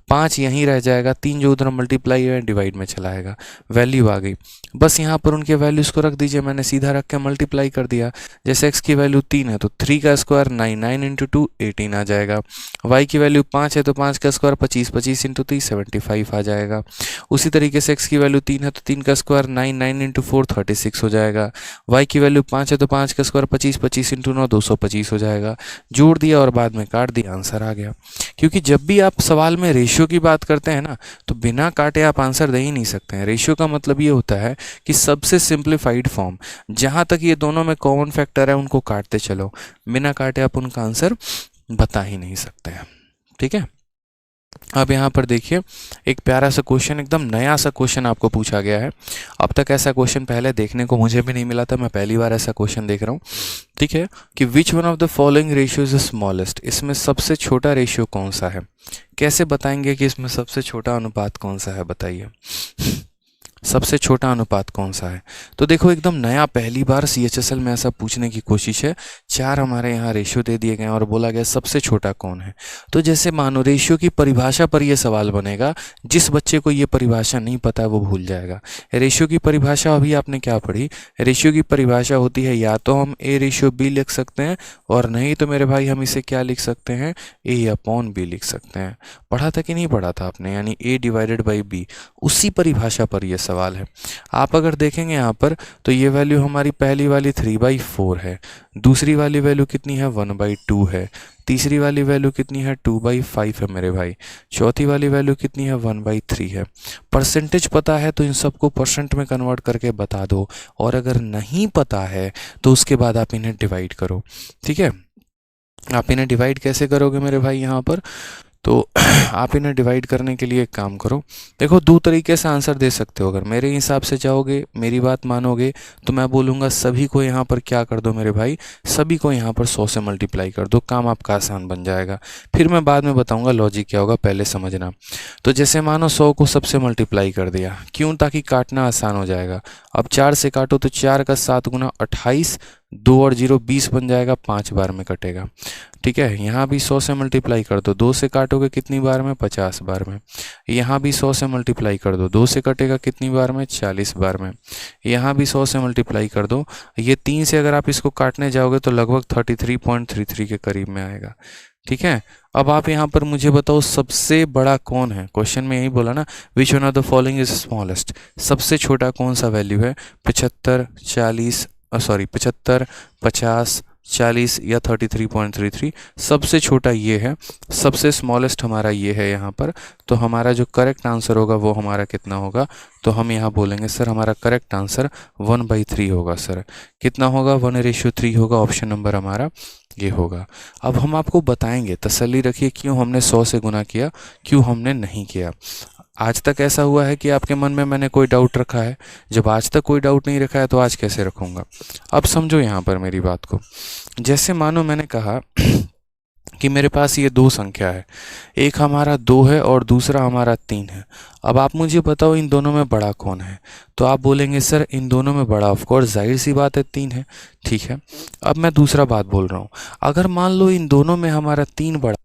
5 यहीं रह जाएगा, 3 जो उधर मल्टीप्लाई है डिवाइड में चला आएगा। वैल्यू आ गई, बस यहाँ पर उनके वैल्यूज़ को रख दीजिए, मैंने सीधा रख के मल्टीप्लाई कर दिया। जैसे x की वैल्यू 3 है तो 3 का स्क्वायर 9, 9 इंटू 2 18 आ जाएगा। y की वैल्यू 5 है तो 5 का स्क्वायर 25, 25 इंटू 3 75 आ जाएगा। उसी तरीके से x की वैल्यू 3 है तो 3 का स्क्वायर 9, 9 इंटू 4 36 हो जाएगा। y की वैल्यू 5 है तो 5 का स्क्वायर 25, 25 इंटू 9 225 हो जाएगा। जोड़ दिया और बाद में काट दिया, आंसर आ गया। क्योंकि जब भी आप सवाल में रेशियो की बात करते हैं ना, तो बिना काटे आप आंसर दे ही नहीं सकते हैं। रेशियो का मतलब ये होता है कि सबसे सिंप्लीफाइड फॉर्म, जहाँ तक ये दोनों में कॉमन फैक्टर है उनको काटते चलो, बिना काटे आप उनका आंसर बता ही नहीं सकते हैं। ठीक है, अब यहाँ पर देखिए एक प्यारा सा क्वेश्चन, एकदम नया सा क्वेश्चन आपको पूछा गया है। अब तक ऐसा क्वेश्चन पहले देखने को मुझे भी नहीं मिला था, मैं पहली बार ऐसा क्वेश्चन देख रहा हूँ। ठीक है, कि which one of the following ratio is the smallest, इसमें सबसे छोटा रेशियो कौन सा है। कैसे बताएंगे कि इसमें सबसे छोटा अनुपात कौन सा है, बताइए सबसे छोटा अनुपात कौन सा है। तो देखो एकदम नया, पहली बार सीएचएसएल में ऐसा पूछने की कोशिश है। 4 हमारे यहाँ रेशियो दे दिए गए और बोला गया सबसे छोटा कौन है। तो जैसे मानो रेशियो की परिभाषा पर यह सवाल बनेगा, जिस बच्चे को ये परिभाषा नहीं पता है वो भूल जाएगा। रेशियो की परिभाषा अभी आपने क्या पढ़ी, रेशियो की परिभाषा होती है या तो हम ए रेशियो बी लिख सकते हैं, और नहीं तो मेरे भाई हम इसे क्या लिख सकते हैं, ए अपॉन बी लिख सकते हैं। पढ़ा था कि नहीं पढ़ा था आपने, यानी ए डिवाइडेड बाई बी, उसी परिभाषा पर यह सवाल है। आप अगर देखेंगे यहाँ पर तो ये वैल्यू हमारी पहली वाली 3/4 है, दूसरी वाली वैल्यू कितनी है 1/2 है, तीसरी वाली वैल्यू कितनी है 2/5 है मेरे भाई, चौथी वाली वैल्यू कितनी है 1/3 है। परसेंटेज पता है तो इन सबको परसेंट में कन्वर्ट करके बता दो, और अगर नहीं पता है तो उसके बाद आप इन्हें डिवाइड करो। ठीक है, आप इन्हें डिवाइड कैसे करोगे मेरे भाई, यहाँ पर तो आप इन्हें डिवाइड करने के लिए एक काम करो। देखो 2 तरीके से आंसर दे सकते हो। अगर मेरे हिसाब से जाओगे, मेरी बात मानोगे, तो मैं बोलूँगा सभी को यहाँ पर क्या कर दो मेरे भाई, सभी को यहाँ पर 100 से मल्टीप्लाई कर दो, काम आपका आसान बन जाएगा। फिर मैं बाद में बताऊँगा लॉजिक क्या होगा, पहले समझना। तो जैसे मानो 100 को सबसे मल्टीप्लाई कर दिया, क्यों, ताकि काटना आसान हो जाएगा। अब 4 से काटो तो 4 का 7 गुना 28, 2 और 0 20 बन जाएगा, 5 बार में कटेगा। ठीक है, यहाँ भी 100 से मल्टीप्लाई कर दो, 2 से काटोगे कितनी बार में, 50 बार में। यहाँ भी 100 से मल्टीप्लाई कर दो, 2 से कटेगा कितनी बार में, 40 बार में। यहाँ भी 100 से मल्टीप्लाई कर दो, ये 3 से अगर आप इसको काटने जाओगे तो लगभग 33.33 के करीब में आएगा। ठीक है, अब आप यहाँ पर मुझे बताओ सबसे बड़ा कौन है। क्वेश्चन में यही बोला ना, which one of the following is smallest, सबसे छोटा कौन सा वैल्यू है, 75, 40 75, 50, 40 या 33.33, सबसे छोटा ये है, सबसे स्मॉलेस्ट हमारा ये है यहाँ पर। तो हमारा जो करेक्ट आंसर होगा वो हमारा कितना होगा, तो हम यहाँ बोलेंगे सर हमारा करेक्ट आंसर 1/3 होगा। सर कितना होगा, 1:3 होगा, ऑप्शन नंबर हमारा ये होगा। अब हम आपको बताएंगे, तसल्ली रखिए, क्यों हमने 100 से गुना किया, क्यों हमने नहीं किया। आज तक ऐसा हुआ है कि आपके मन में मैंने कोई डाउट रखा है, जब आज तक कोई डाउट नहीं रखा है तो आज कैसे रखूँगा। अब समझो यहाँ पर मेरी बात को, जैसे मानो मैंने कहा कि मेरे पास ये 2 संख्या है, एक हमारा 2 है और दूसरा हमारा 3 है। अब आप मुझे बताओ इन दोनों में बड़ा कौन है, तो आप बोलेंगे सर इन दोनों में बड़ा ऑफ कोर्स जाहिर सी बात है 3 है। ठीक है, अब मैं दूसरा बात बोल रहा हूँ, अगर मान लो इन दोनों में हमारा 3 बड़ा,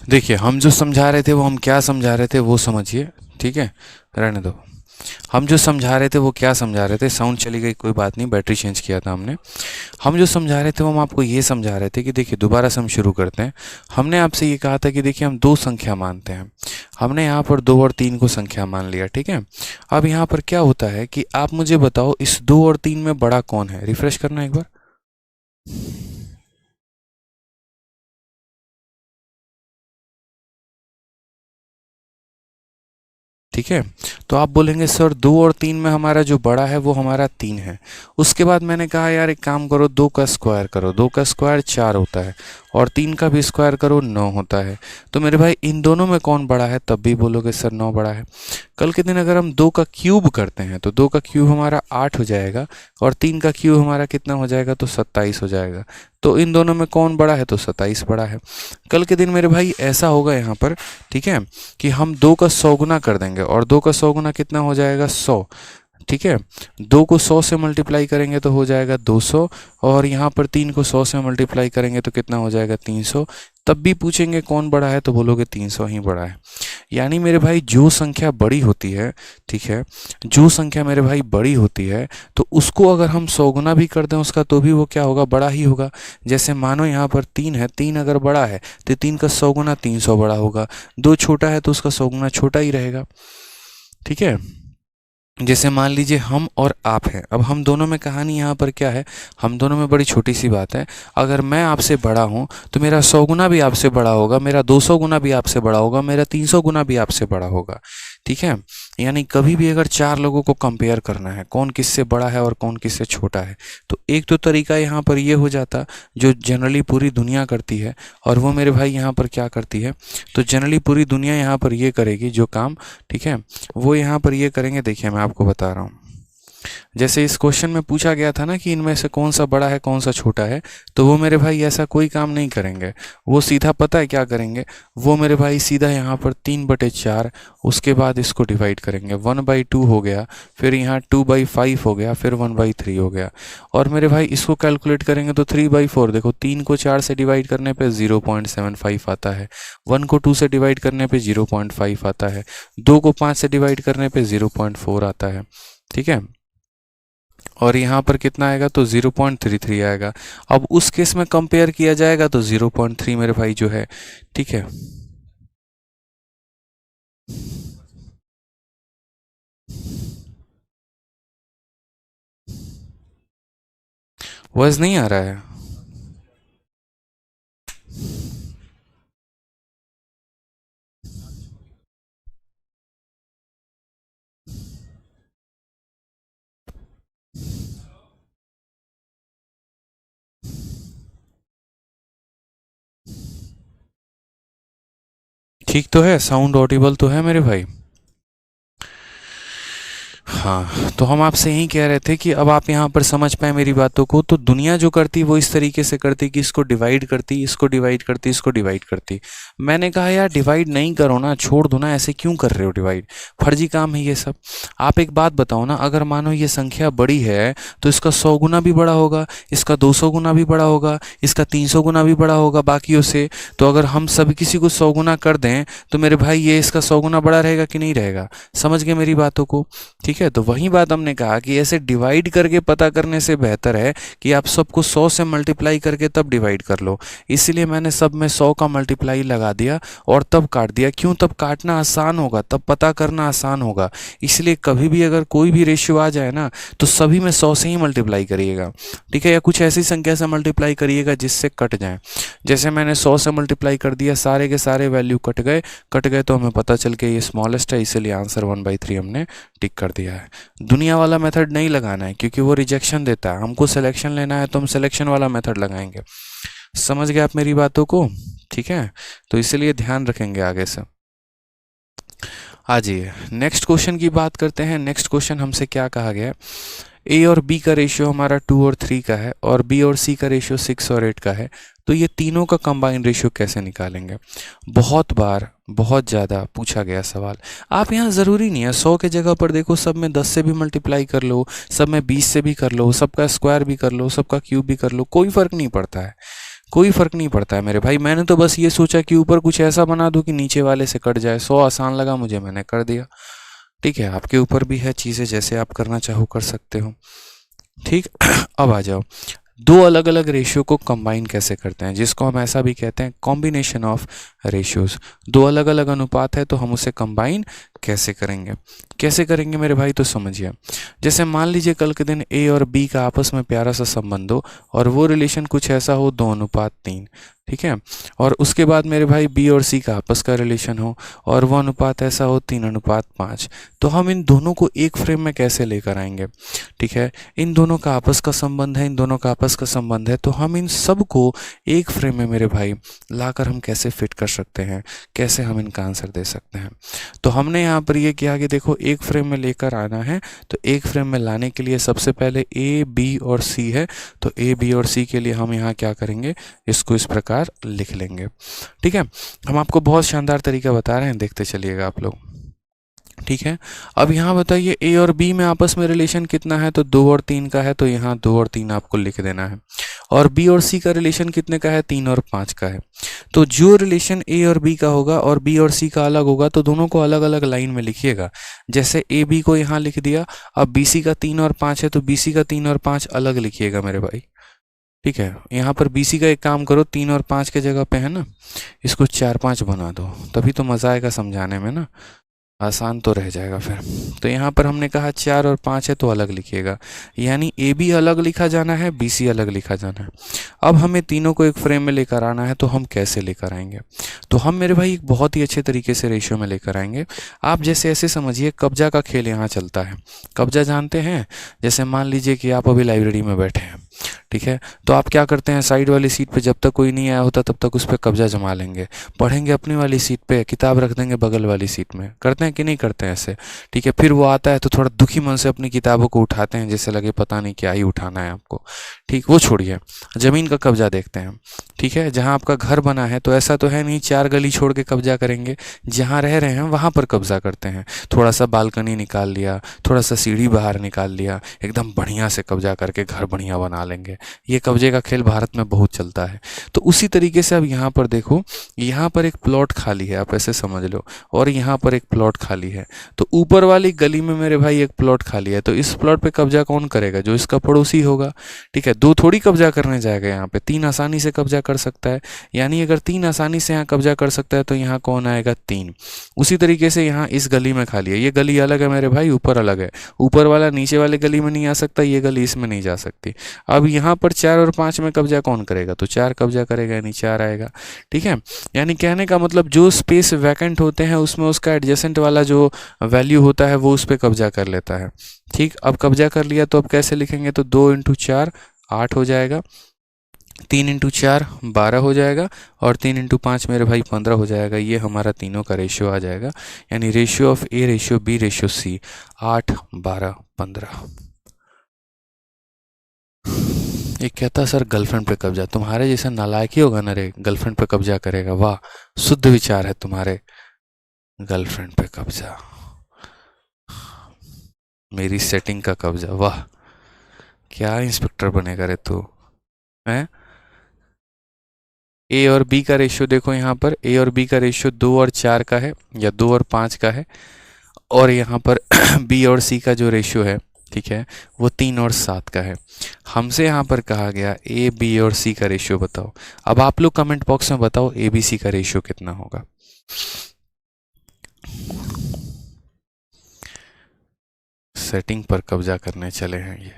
देखिए हम जो समझा रहे थे वो, हम क्या समझा रहे थे वो समझिए। ठीक है, रहने दो, हम जो समझा रहे थे वो क्या समझा रहे थे, साउंड चली गई कोई बात नहीं, बैटरी चेंज किया था हमने। हम जो समझा रहे थे वो हम आपको ये समझा रहे थे कि देखिए दोबारा से हम शुरू करते हैं। हमने आपसे ये कहा था कि देखिए हम 2 संख्या मानते हैं, हमने यहाँ पर 2 और 3 को संख्या मान लिया, ठीक है। अब यहाँ पर क्या होता है कि आप मुझे बताओ इस 2 और 3 में बड़ा कौन है, रिफ्रेश करना एक बार। ठीक है, तो आप बोलेंगे सर 2 और 3 में हमारा जो बड़ा है वो हमारा 3 है। उसके बाद मैंने कहा यार एक काम करो, 2 का स्क्वायर करो, 2 का स्क्वायर 4 होता है और 3 का भी स्क्वायर करो 9 होता है। तो मेरे भाई इन दोनों में कौन बड़ा है, तब भी बोलोगे सर 9 बड़ा है। कल के दिन अगर हम 2 का क्यूब करते हैं तो 2 का क्यूब हमारा 8 हो जाएगा और 3 का क्यूब हमारा कितना हो जाएगा, तो 27 हो जाएगा। तो इन दोनों में कौन बड़ा है, तो 27 बड़ा है। कल के दिन मेरे भाई ऐसा होगा यहाँ पर, ठीक है, कि हम 2 का 100 गुना कर देंगे और 2 का 100 गुना कितना हो जाएगा, 100। ठीक है, 2 को 100 से मल्टीप्लाई करेंगे तो हो जाएगा 200 और यहाँ पर 3 को 100 से मल्टीप्लाई करेंगे तो कितना हो जाएगा, 300। तब भी पूछेंगे कौन बड़ा है तो बोलोगे 300 ही बड़ा है। यानी मेरे भाई जो संख्या बड़ी होती है, ठीक है, जो संख्या मेरे भाई बड़ी होती है तो उसको अगर हम 100 गुना भी कर दें उसका तो भी वो क्या होगा, बड़ा ही होगा। जैसे मानो यहाँ पर 3 है, 3 अगर बड़ा है तो 3 का 100 गुना 300 बड़ा होगा। 2 छोटा है तो उसका 100 गुना छोटा ही रहेगा। ठीक है, जैसे मान लीजिए हम और आप हैं, अब हम दोनों में कहानी यहाँ पर क्या है, हम दोनों में बड़ी छोटी सी बात है। अगर मैं आपसे बड़ा हूँ तो मेरा 100 गुना भी आपसे बड़ा होगा, मेरा 200 गुना भी आपसे बड़ा होगा, मेरा 300 गुना भी आपसे बड़ा होगा। ठीक है, यानी कभी भी अगर 4 लोगों को कंपेयर करना है कौन किससे बड़ा है और कौन किससे छोटा है, तो एक तो तरीका यहाँ पर ये हो जाता जो जनरली पूरी दुनिया करती है, और वो मेरे भाई यहाँ पर क्या करती है, तो जनरली पूरी दुनिया यहाँ पर ये करेगी जो काम, ठीक है, वो यहाँ पर ये करेंगे। देखिए मैं आपको बता रहा हूँ, जैसे इस क्वेश्चन में पूछा गया था ना कि इनमें से कौन सा बड़ा है कौन सा छोटा है, तो वो मेरे भाई ऐसा कोई काम नहीं करेंगे। वो सीधा पता है क्या करेंगे, वो मेरे भाई सीधा यहाँ पर 3/4, उसके बाद इसको डिवाइड करेंगे, 1/2 हो गया, फिर यहाँ 2/5 हो गया, फिर 1/3 हो गया। और मेरे भाई इसको कैलकुलेट करेंगे तो 3/4, देखो 3 को 4 से डिवाइड करने पे 0.75 आता है, 1 को 2 से डिवाइड करने पे 0.5 आता है, 2 को 5 से डिवाइड करने पे 0.4 आता है। ठीक है, और यहाँ पर कितना आएगा, तो 0.33 आएगा। अब उस केस में कंपेयर किया जाएगा तो 0.3 मेरे भाई जो है, ठीक है। वॉइस नहीं आ रहा है? ठीक तो है, साउंड ऑडिबल तो है मेरे भाई? हाँ, तो हम आपसे यही कह रहे थे कि अब आप यहाँ पर समझ पाए मेरी बातों को। तो दुनिया जो करती वो इस तरीके से करती कि इसको डिवाइड करती, इसको डिवाइड करती, इसको डिवाइड करती। मैंने कहा यार डिवाइड नहीं करो ना, छोड़ दो ना, ऐसे क्यों कर रहे हो डिवाइड, फर्जी काम है ये सब। आप एक बात बताओ ना, अगर मानो ये संख्या बड़ी है तो इसका 100 गुना भी बड़ा होगा, इसका 200 गुना भी बड़ा होगा, इसका 300 गुना भी बड़ा होगा बाकियों से। तो अगर हम सब किसी को 100 गुना कर दें तो मेरे भाई ये इसका 100 गुना बड़ा रहेगा कि नहीं रहेगा? समझ गए मेरी बातों को? ठीक है, तो वही बात हमने कहा कि ऐसे डिवाइड करके पता करने से बेहतर है कि आप सबको 100 से मल्टीप्लाई करके तब डिवाइड कर लो। इसलिए मैंने सब में 100 का मल्टीप्लाई लगा दिया और तब काट दिया। क्यों? तब काटना आसान होगा, तब पता करना आसान होगा। इसलिए कभी भी अगर कोई भी रेशियो आ जाए ना तो सभी में 100 से ही मल्टीप्लाई करिएगा, ठीक है, या कुछ ऐसी संख्या से मल्टीप्लाई करिएगा जिससे कट जाए। जैसे मैंने 100 से मल्टीप्लाई कर दिया, सारे के सारे वैल्यू कट गए तो हमें पता चल के ये स्मॉलेस्ट है, इसलिए आंसर 1/3 हमने टिक कर दिया है। दुनिया वाला मेथड नहीं लगाना है क्योंकि वो रिजेक्शन देता है। हमको सिलेक्शन लेना है तो हम सिलेक्शन वाला मेथड लगाएंगे। समझ गए आप मेरी बातों को? ठीक है, तो इसलिए ध्यान रखेंगे आगे से। आ जाइए नेक्स्ट क्वेश्चन की बात करते हैं। नेक्स्ट क्वेश्चन हमसे क्या कहा गया है, ए और बी का रेशियो हमारा 2 और 3 का है और बी और सी का रेशियो 6 और 8 का है, तो ये तीनों का कंबाइंड रेशियो कैसे निकालेंगे? बहुत बार बहुत ज़्यादा पूछा गया सवाल। आप यहाँ ज़रूरी नहीं है 100 के जगह पर देखो सब में 10 से भी मल्टीप्लाई कर लो, सब में 20 से भी कर लो, सबका स्क्वायर भी कर लो, सबका क्यूब भी कर लो, कोई फ़र्क नहीं पड़ता है, कोई फ़र्क नहीं पड़ता है मेरे भाई। मैंने तो बस ये सोचा कि ऊपर कुछ ऐसा बना दूं कि नीचे वाले से कट जाए। 100 आसान लगा मुझे, मैंने कर दिया। ठीक है, आपके ऊपर भी है चीज़ें, जैसे आप करना चाहो कर सकते हो। ठीक अब आ जाओ, दो अलग अलग रेशियो को कंबाइन कैसे करते हैं, जिसको हम ऐसा भी कहते हैं कॉम्बिनेशन ऑफ रेशियोज। दो अलग अलग अनुपात है तो हम उसे कंबाइन कैसे करेंगे, कैसे करेंगे मेरे भाई, तो समझिए। जैसे मान लीजिए कल के दिन ए और बी का आपस में प्यारा सा संबंध हो और वो रिलेशन कुछ ऐसा हो 2:3, ठीक है। और उसके बाद मेरे भाई बी और सी का आपस का रिलेशन हो और वो अनुपात ऐसा हो 3:5। तो हम इन दोनों को एक फ्रेम में कैसे लेकर आएंगे, ठीक है। इन दोनों का आपस का संबंध है, इन दोनों का आपस का संबंध है, तो हम इन सब को एक फ्रेम में मेरे भाई लाकर हम कैसे फिट कर सकते हैं, कैसे हम इनका आंसर दे सकते हैं। तो हमने यहाँ पर ये किया कि देखो एक फ्रेम में लेकर आना है, तो एक फ्रेम में लाने के लिए सबसे पहले ए बी और सी है, तो ए बी और सी के लिए हम यहाँ क्या करेंगे, इसको इस प्रकार लिख लेंगे, ठीक है। हम आपको बहुत शानदार तरीका बता रहे हैं, देखते चलिएगा आप लोग, ठीक है। अब यहाँ बताइए ए और बी में आपस में रिलेशन कितना है, तो 2 और 3 का है, तो यहाँ 2 और 3 आपको लिख देना है। और बी और सी का रिलेशन कितने का है, 3 और 5 का है। तो जो रिलेशन ए और बी का होगा और बी और सी का अलग होगा, तो दोनों को अलग अलग लाइन में लिखिएगा। जैसे ए बी को यहाँ लिख दिया, अब बी सी का 3 और 5 है, तो बी सी का 3 और 5 अलग लिखिएगा मेरे भाई, ठीक है। यहाँ पर बी सी का एक काम करो, 3 और 5 के जगह पे है ना, इसको 4-5 बना दो, तभी तो मज़ा आएगा समझाने में ना, आसान तो रह जाएगा फिर। तो यहाँ पर हमने कहा 4 और 5 है तो अलग लिखिएगा, यानी ए बी अलग लिखा जाना है, बी सी अलग लिखा जाना है। अब हमें तीनों को एक फ्रेम में लेकर आना है, तो हम कैसे लेकर आएंगे, तो हम मेरे भाई एक बहुत ही अच्छे तरीके से रेशियो में लेकर आएंगे। आप जैसे ऐसे समझिए कब्जा का खेल यहाँ चलता है। कब्जा जानते हैं, जैसे मान लीजिए कि आप अभी लाइब्रेरी में बैठे हैं, ठीक है। तो आप क्या करते हैं, साइड वाली सीट पे जब तक कोई नहीं आया होता तब तक उस पर कब्जा जमा लेंगे, पढ़ेंगे अपनी वाली सीट पे, किताब रख देंगे बगल वाली सीट में, करते हैं कि नहीं करते हैं ऐसे, ठीक है। फिर वो आता है तो थोड़ा दुखी मन से अपनी किताबों को उठाते हैं, जैसे लगे पता नहीं क्या ही उठाना है आपको, ठीक। वो छोड़िए, ज़मीन का कब्जा देखते हैं, ठीक है। जहाँ आपका घर बना है तो ऐसा तो है नहीं 4 गली छोड़ के कब्जा करेंगे, जहाँ रह रहे हैं वहाँ पर कब्जा करते हैं। थोड़ा सा बालकनी निकाल लिया, थोड़ा सा सीढ़ी बाहर निकाल लिया, एकदम बढ़िया से कब्जा करके घर बढ़िया बना लेंगे। ये कब्जे का खेल भारत में बहुत चलता है। तो उसी तरीके से अब यहाँ पर देखो, यहाँ पर एक प्लॉट खाली है, आप ऐसे समझ लो, और यहाँ पर एक प्लॉट खाली है। तो ऊपर वाली गली में मेरे भाई एक प्लॉट खाली है, तो इस प्लॉट पे कब्जा कौन करेगा, जो इसका पड़ोसी होगा, ठीक है। 2 थोड़ी कब्जा करने जाएगा, यहाँ पे 3 आसानी से कब्जा कर सकता है। यानी अगर 3 आसानी से यहाँ कब्जा कर सकता है तो यहाँ कौन आएगा, 3। उसी तरीके से यहाँ इस गली में खाली है, ये गली अलग है मेरे भाई, ऊपर अलग है, ऊपर वाला नीचे वाले गली में नहीं आ सकता, ये गली इसमें नहीं जा सकती। अब यहाँ पर 4 और 5 में कब्जा कौन करेगा, तो 4 कब्जा करेगा, यानी 4 आएगा, ठीक है। यानी कहने का मतलब जो स्पेस वैकेंट होते हैं उसमें उसका एडजेसेंट वाला जो वैल्यू होता है वो उस पर कब्जा कर लेता है, ठीक। अब कब्जा कर लिया तो अब कैसे लिखेंगे, तो 2 × 4 8 हो जाएगा, 3 × 4 12 हो जाएगा, और 3 × 5 मेरे भाई 15 हो जाएगा। ये हमारा तीनों का रेशियो आ जाएगा, यानी ratio of A ratio B ratio C 8 12 15। एक कहता सर गर्लफ्रेंड पे कब्जा, तुम्हारे जैसा नालायक ही होगा ना रे, गर्लफ्रेंड पे कब्जा करेगा, वाह शुद्ध विचार है तुम्हारे, गर्लफ्रेंड पे कब्जा, मेरी सेटिंग का कब्जा, वाह क्या इंस्पेक्टर बनेगा रे तू, हैं। ए और बी का रेशियो देखो, यहाँ पर ए और बी का रेशियो 2 और 4 का है, या 2 और 5 का है, और यहाँ पर बी और सी का जो रेशियो है, ठीक है, वो 3 और 7 का है। हमसे यहाँ पर कहा गया ए बी और सी का रेशियो बताओ। अब आप लोग कमेंट बॉक्स में बताओ ए बी सी का रेशियो कितना होगा। सेटिंग पर कब्जा करने चले हैं ये,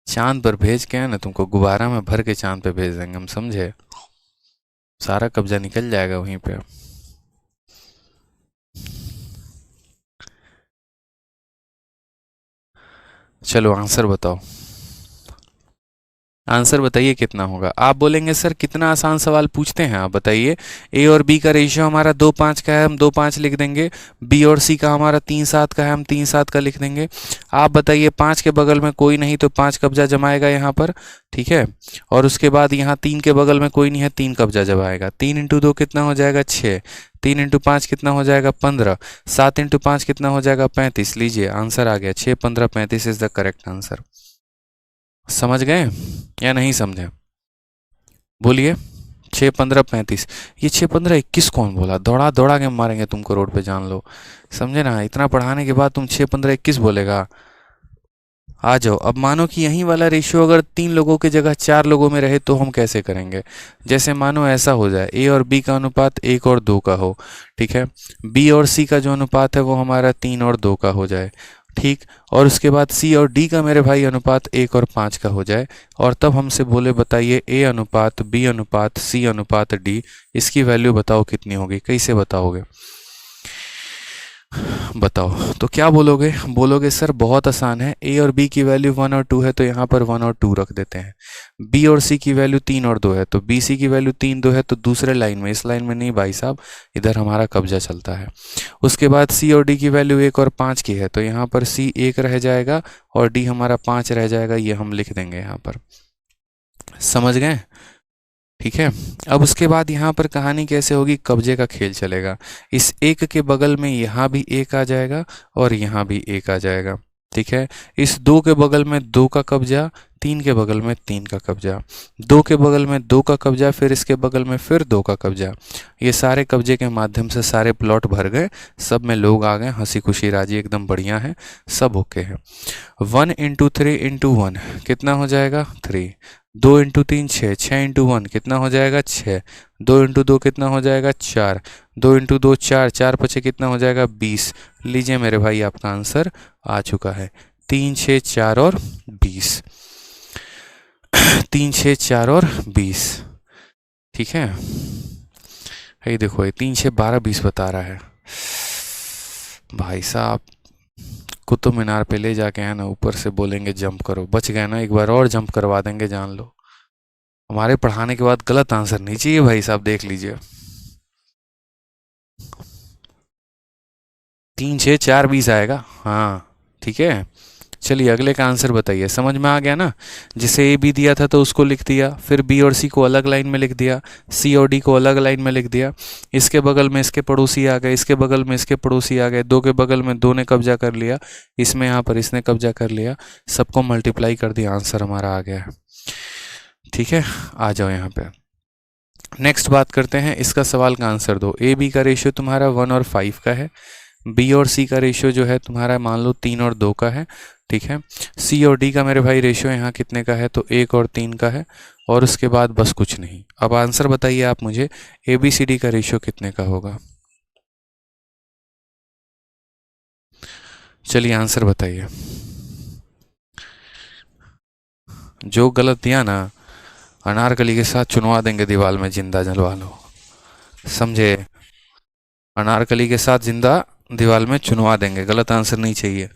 चांद पर भेज के है ना, तुमको गुब्बारा में भर के चांद पे भेज देंगे हम, समझे, सारा कब्जा निकल जाएगा वहीं पे। चलो आंसर बताओ, आंसर बताइए कितना होगा। आप बोलेंगे सर कितना आसान सवाल पूछते हैं, आप बताइए। ए और बी का रेशियो हमारा 2-5 का है, हम 2-5 लिख देंगे। बी और सी का हमारा 3-7 का है, हम 3-7 का लिख देंगे। आप बताइए 5 के बगल में कोई नहीं तो 5 कब्जा जमाएगा यहाँ पर, ठीक है। और उसके बाद यहाँ 3 के बगल में कोई नहीं है, 3 कब्जा जमाएगा। 3 × 2 कितना हो जाएगा, 6। 3 × 5 कितना हो जाएगा, 15। 7 × 5 कितना हो जाएगा, 35। लीजिए आंसर आ गया, 6 15 35 इज द करेक्ट आंसर। समझ गए या नहीं समझे, बोलिए। 6 15 35, ये 6 15 21 कौन बोला, दौड़ा दौड़ा के मारेंगे तुमको रोड पे, जान लो, समझे ना। इतना पढ़ाने के बाद तुम 6 15 21 बोलेगा, आ जाओ। अब मानो कि यही वाला रेशियो अगर 3 लोगों की जगह 4 लोगों में रहे तो हम कैसे करेंगे। जैसे मानो ऐसा हो जाए ए और बी का अनुपात 1 और 2 का हो, ठीक है। बी और सी का जो अनुपात है वो हमारा 3 और 2 का हो जाए, ठीक। और उसके बाद सी और डी का मेरे भाई अनुपात 1 और 5 का हो जाए। और तब हमसे बोले बताइए ए अनुपात बी अनुपात सी अनुपात डी, इसकी वैल्यू बताओ कितनी होगी। कैसे बताओगे, बताओ। तो क्या बोलोगे, बोलोगे सर बहुत आसान है, ए और बी की वैल्यू 1 और 2 है तो यहाँ पर 1 और 2 रख देते हैं। बी और सी की वैल्यू 3 और 2 है तो बी सी की वैल्यू 3 2 है तो दूसरे लाइन में, इस लाइन में नहीं भाई साहब, इधर हमारा कब्जा चलता है। उसके बाद सी और डी की वैल्यू 1 और 5 की है तो यहाँ पर सी 1 रह जाएगा और डी हमारा 5 रह जाएगा, ये हम लिख देंगे यहाँ पर। समझ गए, ठीक है। अब उसके बाद यहाँ पर कहानी कैसे होगी, कब्जे का खेल चलेगा। इस एक के बगल में यहाँ भी एक आ जाएगा और यहाँ भी एक आ जाएगा, ठीक है। इस 2 के बगल में 2 का कब्जा, 3 के बगल में 3 का कब्जा, 2 के बगल में 2 का कब्जा, फिर इसके बगल में फिर 2 का कब्जा। ये सारे कब्जे के माध्यम से सारे प्लॉट भर गए, सब में लोग आ गए, हंसी खुशी राजी एकदम बढ़िया है, सब ओके है। 1 इंटू 3 इंटू 1 कितना हो जाएगा 3, 2 इंटू 3 6, 6 इंटू 1 कितना हो जाएगा 6, 2 इंटू 2 कितना हो जाएगा 4, 2 इंटू 2 4, 4 पचे कितना हो जाएगा 20। लीजिए मेरे भाई आपका आंसर आ चुका है, 3 6 4 और 20। 3 6 4 और 20, ठीक है। ये देखो, ये 3 6 12 20 बता रहा है भाई साहब। कुतुब मीनार पे ले जाके है ना ऊपर से बोलेंगे जंप करो, बच गए ना, एक बार और जंप करवा देंगे, जान लो। हमारे पढ़ाने के बाद गलत आंसर नहीं चाहिए भाई साहब, देख लीजिए। 3 6 4 20 आएगा, हाँ ठीक है। चलिए अगले का आंसर बताइए, समझ में आ गया ना। जिसे ए बी दिया था तो उसको लिख दिया, फिर बी और सी को अलग लाइन में लिख दिया, सी और डी को अलग लाइन में लिख दिया। इसके बगल में इसके पड़ोसी आ गए, इसके बगल में इसके पड़ोसी आ गए, 2 के बगल में 2 ने कब्जा कर लिया, इसमें यहाँ पर इसने कब्जा कर लिया, सबको मल्टीप्लाई कर दिया, आंसर हमारा आ गया है, ठीक है। आ जाओ यहाँ पे, नेक्स्ट बात करते हैं, इसका सवाल का आंसर दो। ए बी का रेशियो तुम्हारा 1 और 5 का है, बी और सी का रेशियो जो है तुम्हारा मान लो 3 और 2 का है, ठीक है। सी और डी का मेरे भाई रेशियो यहाँ कितने का है, तो 1 और 3 का है। और उसके बाद बस कुछ नहीं। अब आंसर बताइए आप मुझे, ए बी सी डी का रेशियो कितने का होगा। चलिए आंसर बताइए। जो गलत दिया ना, अनारकली के साथ चुनवा देंगे दीवार में, जिंदा जलवा लो, समझे। अनारकली के साथ जिंदा दीवार में चुनवा देंगे, गलत आंसर नहीं चाहिए।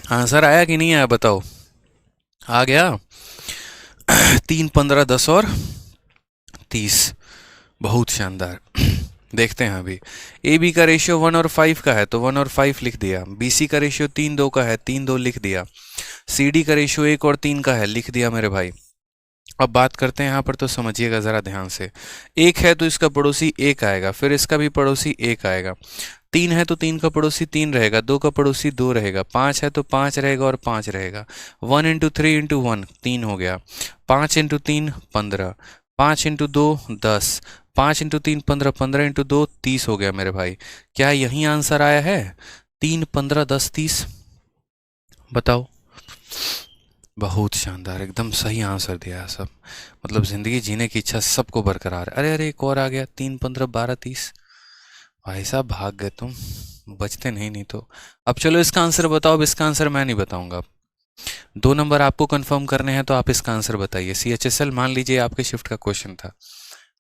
आंसर आया कि नहीं आया बताओ। आ गया। 3 15 10 और 30, बहुत शानदार। देखते हैं अभी, ए बी का रेशियो 1 और 5 का है तो 1 और 5 लिख दिया, बी सी का रेशियो 3 2 का है, 3 2 लिख दिया, सी डी का रेशियो 1 और 3 का है, लिख दिया मेरे भाई। अब बात करते हैं यहाँ पर, तो समझिएगा ज़रा ध्यान से। एक है तो इसका पड़ोसी एक आएगा, फिर इसका भी पड़ोसी एक आएगा, 3 है तो 3 का पड़ोसी 3 रहेगा, 2 का पड़ोसी 2 रहेगा, 5 है तो 5 रहेगा और 5 रहेगा। 1 इंटू 3 इंटू 1 3 हो गया, 5 इंटू 3 15, 5 इंटू 2 10, 5 इंटू 3 15, 15 इंटू 2 30 हो गया मेरे भाई। क्या यही आंसर आया है, 3 15 10 30, बताओ। बहुत शानदार, एकदम सही आंसर दिया है सब, मतलब ज़िंदगी जीने की इच्छा सबको बरकरार है। अरे अरे एक और आ गया, 3 15 12 30, भाई साहब भाग गए तुम। बचते नहीं, नहीं तो। अब चलो इसका आंसर बताओ। अब इसका आंसर मैं नहीं बताऊंगा। 2 नंबर आपको कंफर्म करने हैं, तो आप इसका आंसर बताइए। CHSL मान लीजिए आपके शिफ्ट का क्वेश्चन था।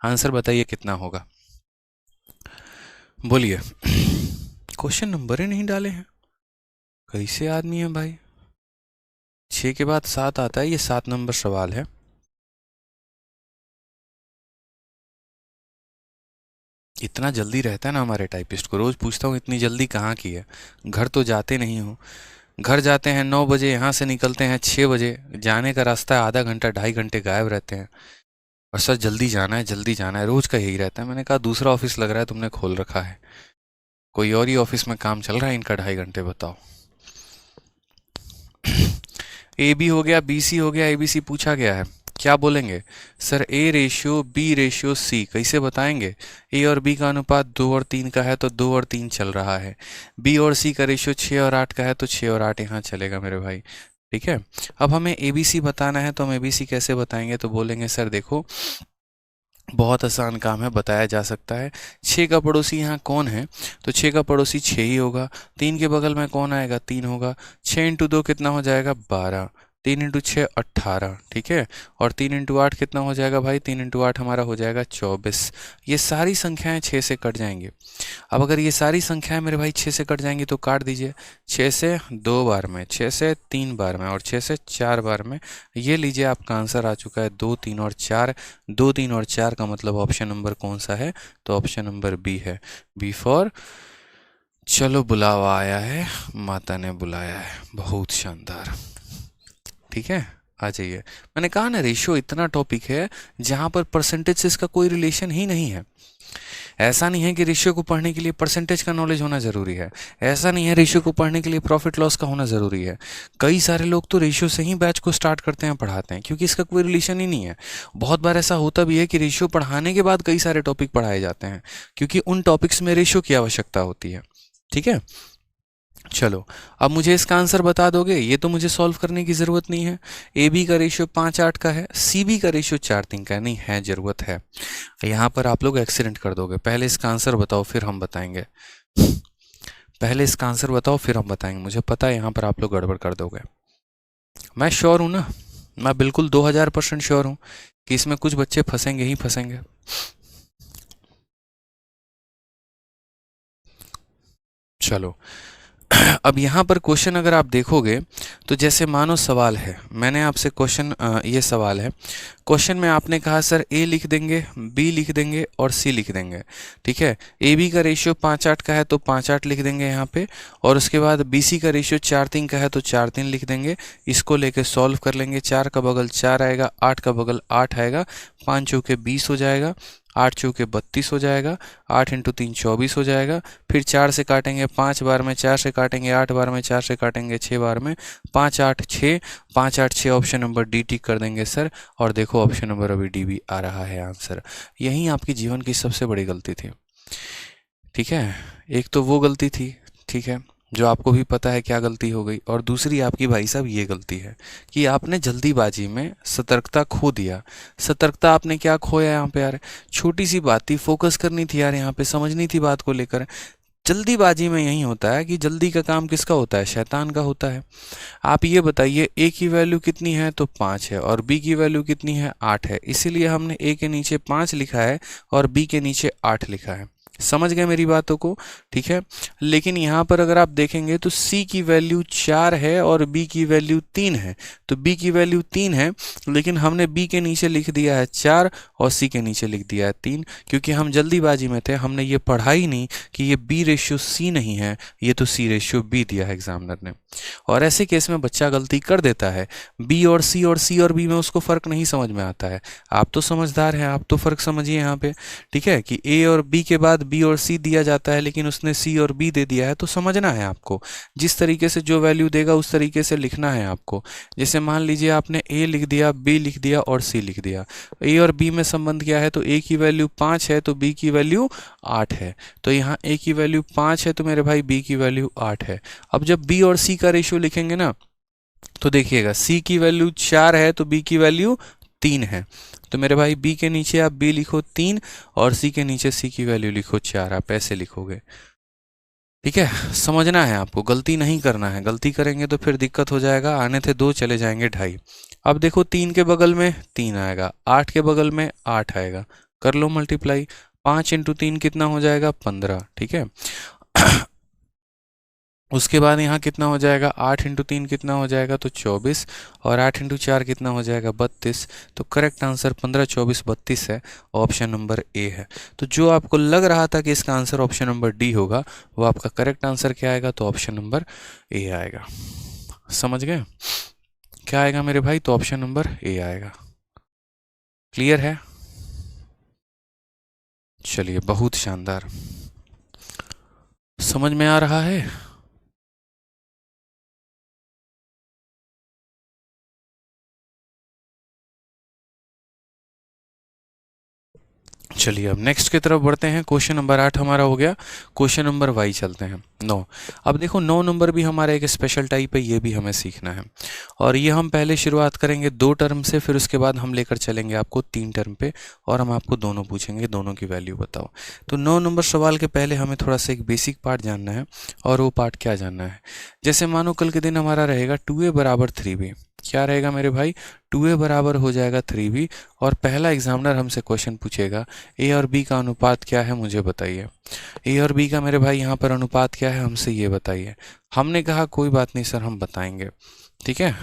आंसर बताइए कितना होगा, बोलिए। क्वेश्चन नंबर ही नहीं डाले हैं, कैसे आदमी है भाई। 6 के बाद 7 आता है, ये 7 नंबर सवाल है। इतना जल्दी रहता है ना हमारे टाइपिस्ट को, रोज पूछता हूँ इतनी जल्दी कहाँ की है। घर तो जाते नहीं हो। घर जाते हैं 9 बजे, यहाँ से निकलते हैं 6 बजे। जाने का रास्ता है आधा घंटा 2.5 घंटे गायब रहते हैं। और सर जल्दी जाना है, जल्दी जाना है, रोज का यही रहता है। मैंने कहा दूसरा ऑफिस लग रहा है तुमने खोल रखा है, कोई और ही ऑफिस में काम चल रहा है इनका 2.5 घंटे, बताओ। AB हो गया, BC हो गया, ABC पूछा गया है, क्या बोलेंगे sir? A ratio B ratio C कैसे बताएंगे? A और B का अनुपात 2 और 3 का है तो 2 और 3 चल रहा है। B और C का रेशियो 6 और 8 का है तो 6 और 8 यहाँ चलेगा मेरे भाई। ठीक है, अब हमें ABC बताना है, तो हम ABC कैसे बताएंगे? तो बोलेंगे सर देखो, बहुत आसान काम है, बताया जा सकता है। 6 का पड़ोसी यहाँ कौन है? तो 6 का पड़ोसी 6 ही होगा। 3 के बगल में कौन आएगा? 3 होगा। 6 इंटू 2 कितना हो जाएगा? 12। 3 इंटू 6 18, ठीक है। और 3 इंटू 8 कितना हो जाएगा भाई? 3 इंटू 8 हमारा हो जाएगा 24। ये सारी संख्याएं 6 से कट जाएंगी। अब अगर ये सारी संख्याएं मेरे भाई 6 से कट जाएंगी तो काट दीजिए। 6 से 2 बार में, 6 से 3 बार में और 6 से 4 बार में। ये लीजिए आपका आंसर आ चुका है 2, 3 और 4। 2, 3 और 4 का मतलब ऑप्शन नंबर कौन सा है? तो ऑप्शन नंबर बी है। बी फॉर चलो बुलावा आया है, माता ने बुलाया है। बहुत शानदार, ठीक है, आ जाइए। मैंने कहा ना रेशियो इतना टॉपिक है जहां पर परसेंटेज से इसका कोई रिलेशन ही नहीं है। ऐसा नहीं है कि रेशियो को पढ़ने के लिए परसेंटेज का नॉलेज होना ज़रूरी है। ऐसा नहीं है रेशियो को पढ़ने के लिए प्रॉफिट लॉस का होना ज़रूरी है। कई सारे लोग तो रेशियो से ही बैच को स्टार्ट करते हैं, पढ़ाते हैं, क्योंकि इसका कोई रिलेशन ही नहीं है। बहुत बार ऐसा होता भी है कि रेशियो पढ़ाने के बाद कई सारे टॉपिक पढ़ाए जाते हैं, क्योंकि उन टॉपिक्स में रेशियो की आवश्यकता होती है। ठीक है, चलो अब मुझे इसका आंसर बता दोगे? ये तो मुझे सॉल्व करने की ज़रूरत नहीं है। ए बी का रेशियो 5-8 का है, सी बी का रेशियो 4-3 का है। नहीं है, ज़रूरत है। यहाँ पर आप लोग एक्सीडेंट कर दोगे। पहले इसका आंसर बताओ फिर हम बताएंगे। पहले इसका आंसर बताओ फिर हम बताएंगे। मुझे पता है यहाँ पर आप लोग गड़बड़ कर दोगे। मैं श्योर हूँ ना, मैं बिल्कुल 2000% श्योर हूँ कि इसमें कुछ बच्चे फंसेंगे ही फंसेंगे। चलो अब यहाँ पर क्वेश्चन अगर आप देखोगे तो जैसे मानो सवाल है, मैंने आपसे क्वेश्चन, ये सवाल है। क्वेश्चन में आपने कहा सर ए लिख देंगे, बी लिख देंगे और सी लिख देंगे। ठीक है, ए बी का रेशियो 5-8 का है तो 5-8 लिख देंगे यहाँ पे। और उसके बाद बी सी का रेशियो 4-3 का है तो 4-3 लिख देंगे। इसको लेके सॉल्व कर लेंगे। 4 का बगल 4 आएगा, 8 का बगल 8 आएगा। 5 चौके 20 हो जाएगा, 8 चौके 32 हो जाएगा, 8 इंटू 3 24 हो जाएगा। फिर 4 से काटेंगे 5 बार में, 4 से काटेंगे 8 बार में, 4 से काटेंगे 6 बार में। 5 8 6, 5 8 6, ऑप्शन नंबर डी टिक कर देंगे सर। और देखो ऑप्शन नंबर अभी डी भी आ रहा है आंसर। यही आपकी जीवन की सबसे बड़ी गलती थी। ठीक है, एक तो वो गलती थी, ठीक है, जो आपको भी पता है क्या गलती हो गई। और दूसरी आपकी भाई साहब ये गलती है कि आपने जल्दीबाजी में सतर्कता खो दिया। सतर्कता आपने क्या खोया यहाँ पे यार? छोटी सी बात थी, फोकस करनी थी यार, यहाँ पे समझनी थी बात को लेकर। जल्दीबाजी में यही होता है कि जल्दी का काम किसका होता है? शैतान का होता है। आप ये बताइए, ए की वैल्यू कितनी है? तो 5 है। और बी की वैल्यू कितनी है? 8 है। इसीलिए हमने ए के नीचे 5 लिखा है और बी के नीचे 8 लिखा है। समझ गए मेरी बातों को? ठीक है, लेकिन यहाँ पर अगर आप देखेंगे तो C की वैल्यू 4 है और B की वैल्यू 3 है। तो B की वैल्यू 3 है, लेकिन हमने B के नीचे लिख दिया है 4 और C के नीचे लिख दिया है 3, क्योंकि हम जल्दीबाजी में थे। हमने ये पढ़ा ही नहीं कि ये B रेशियो C नहीं है, ये तो C रेशियो B दिया है एग्जामिनर ने। और ऐसे केस में बच्चा गलती कर देता है। B और C और C और B में उसको फ़र्क नहीं समझ में आता है। आप तो समझदार हैं, आप तो फ़र्क समझिए यहाँ पे। ठीक है, कि A और B के बाद B और C दिया जाता है, लेकिन उसने C और B दे दिया है। तो समझना है आपको, जिस तरीके से जो वैल्यू देगा उस तरीके से लिखना है आपको। जैसे मान लीजिए आपने A लिख दिया, B लिख दिया और C लिख दिया। A और B में संबंध क्या है? तो A की वैल्यू 5 है तो B की वैल्यू 8 है। तो यहाँ A की वैल्यू 5 है तो मेरे भाई B की वैल्यू 8 है। अब जब B और C का रेशियो लिखेंगे ना, तो देखिएगा C की वैल्यू 4 है तो B की वैल्यू 3 है। तो मेरे भाई B के नीचे आप B लिखो 3 और C के नीचे C की वैल्यू लिखो 4। आप ऐसे लिखोगे। ठीक है, समझना है आपको, गलती नहीं करना है, गलती करेंगे तो फिर दिक्कत हो जाएगा। आने थे 2 चले जाएंगे 2.5। अब देखो 3 के बगल में 3 आएगा, 8 के बगल में 8 आएगा, कर लो मल्टीप्लाई। 5 इंटू 3 कितना हो जाएगा 15। ठीक है उसके बाद यहाँ कितना हो जाएगा 8 इंटू 3 कितना हो जाएगा तो 24, और 8 इंटू 4 कितना हो जाएगा 32। तो करेक्ट आंसर 15, 24, 32 है, ऑप्शन नंबर ए है। तो जो आपको लग रहा था कि इसका आंसर ऑप्शन नंबर डी होगा, वो आपका करेक्ट आंसर क्या आएगा तो ऑप्शन नंबर ए आएगा। समझ गए क्या आएगा मेरे भाई, तो ऑप्शन नंबर ए आएगा। क्लियर है? चलिए बहुत शानदार, समझ में आ रहा है। चलिए अब नेक्स्ट की तरफ बढ़ते हैं। क्वेश्चन नंबर 8 हमारा हो गया। क्वेश्चन नंबर वाई चलते हैं 9। अब देखो 9 नंबर भी हमारा एक स्पेशल टाइप है, ये भी हमें सीखना है। और ये हम पहले शुरुआत करेंगे 2 टर्म से, फिर उसके बाद हम लेकर चलेंगे आपको 3 टर्म पे, और हम आपको दोनों पूछेंगे, दोनों की वैल्यू बताओ। तो 9 नंबर सवाल के पहले हमें थोड़ा सा एक बेसिक पार्ट जानना है। और वो पार्ट क्या जानना है, जैसे मानो कल के दिन हमारा रहेगा 2a बराबर 3b। क्या रहेगा मेरे भाई, 2a बराबर हो जाएगा 3b, और पहला एग्जामिनर हमसे क्वेश्चन पूछेगा ए और बी का अनुपात क्या है मुझे बताइए। ए और बी का मेरे भाई यहाँ पर अनुपात क्या है हमसे ये बताइए। हमने कहा कोई बात नहीं सर, हम बताएंगे। ठीक है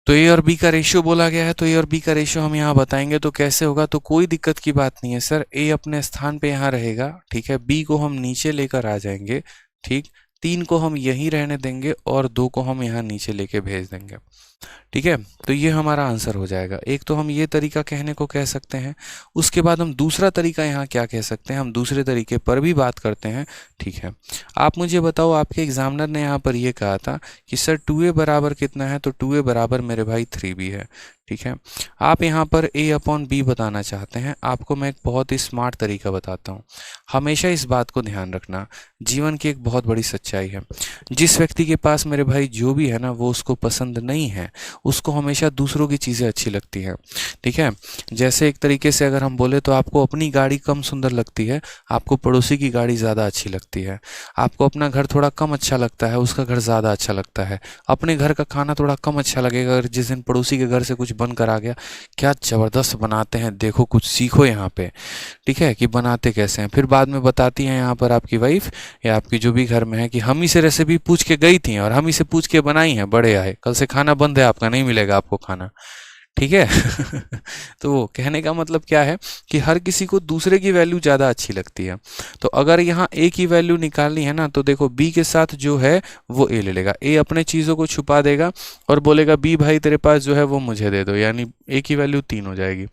तो ए और बी का रेशियो बोला गया है, तो ए और बी का रेशियो हम यहाँ बताएंगे। तो कैसे होगा, तो कोई दिक्कत की बात नहीं है सर, ए अपने स्थान पे यहाँ रहेगा। ठीक है, बी को हम नीचे लेकर आ जाएंगे। ठीक, 3 को हम यहीं रहने देंगे और 2 को हम यहाँ नीचे लेके भेज देंगे। ठीक है, तो ये हमारा आंसर हो जाएगा। एक तो हम ये तरीका कहने को कह सकते हैं। उसके बाद हम दूसरा तरीका यहाँ क्या कह सकते हैं, हम दूसरे तरीके पर भी बात करते हैं। ठीक है, आप मुझे बताओ, आपके एग्जामिनर ने यहाँ पर ये कहा था कि सर 2a बराबर कितना है, तो 2a बराबर मेरे भाई 3b है। ठीक है, आप यहाँ पर a अपॉन b बताना चाहते हैं। आपको मैं एक बहुत ही स्मार्ट तरीका बताता हूँ। हमेशा इस बात को ध्यान रखना, जीवन की एक बहुत बड़ी सच्चाई है, जिस व्यक्ति के पास मेरे भाई जो भी है ना वो उसको पसंद नहीं है, उसको हमेशा दूसरों की चीज़ें अच्छी लगती हैं। ठीक है, जैसे एक तरीके से अगर हम बोले तो आपको अपनी गाड़ी कम सुंदर लगती है, आपको पड़ोसी की गाड़ी ज़्यादा अच्छी लगती है। आपको अपना घर थोड़ा कम अच्छा लगता है, उसका घर ज़्यादा अच्छा लगता है। अपने घर का खाना थोड़ा कम अच्छा लगेगा अगर जिस दिन पड़ोसी के घर से कुछ बन कर आ गया, क्या ज़बरदस्त बनाते हैं, देखो कुछ सीखो यहाँ पे। ठीक है, कि बनाते कैसे हैं, फिर बाद में बताती हैं यहाँ पर आपकी वाइफ या आपकी जो भी घर में है कि हम ही से रेसिपी पूछ के गई थी और हम ही से पूछ के बनाई हैं, बड़े आए, कल से खाना बंद है आपका, नहीं मिलेगा आपको खाना। ठीक है तो वो कहने का मतलब क्या है कि हर किसी को दूसरे की वैल्यू ज़्यादा अच्छी लगती है। तो अगर यहाँ ए की वैल्यू निकालनी है ना, तो देखो बी के साथ जो है वो ए ले लेगा, ए अपने चीज़ों को छुपा देगा और बोलेगा बी भाई तेरे पास जो है वो मुझे दे दो, यानी ए की वैल्यू 3 हो जाएगी।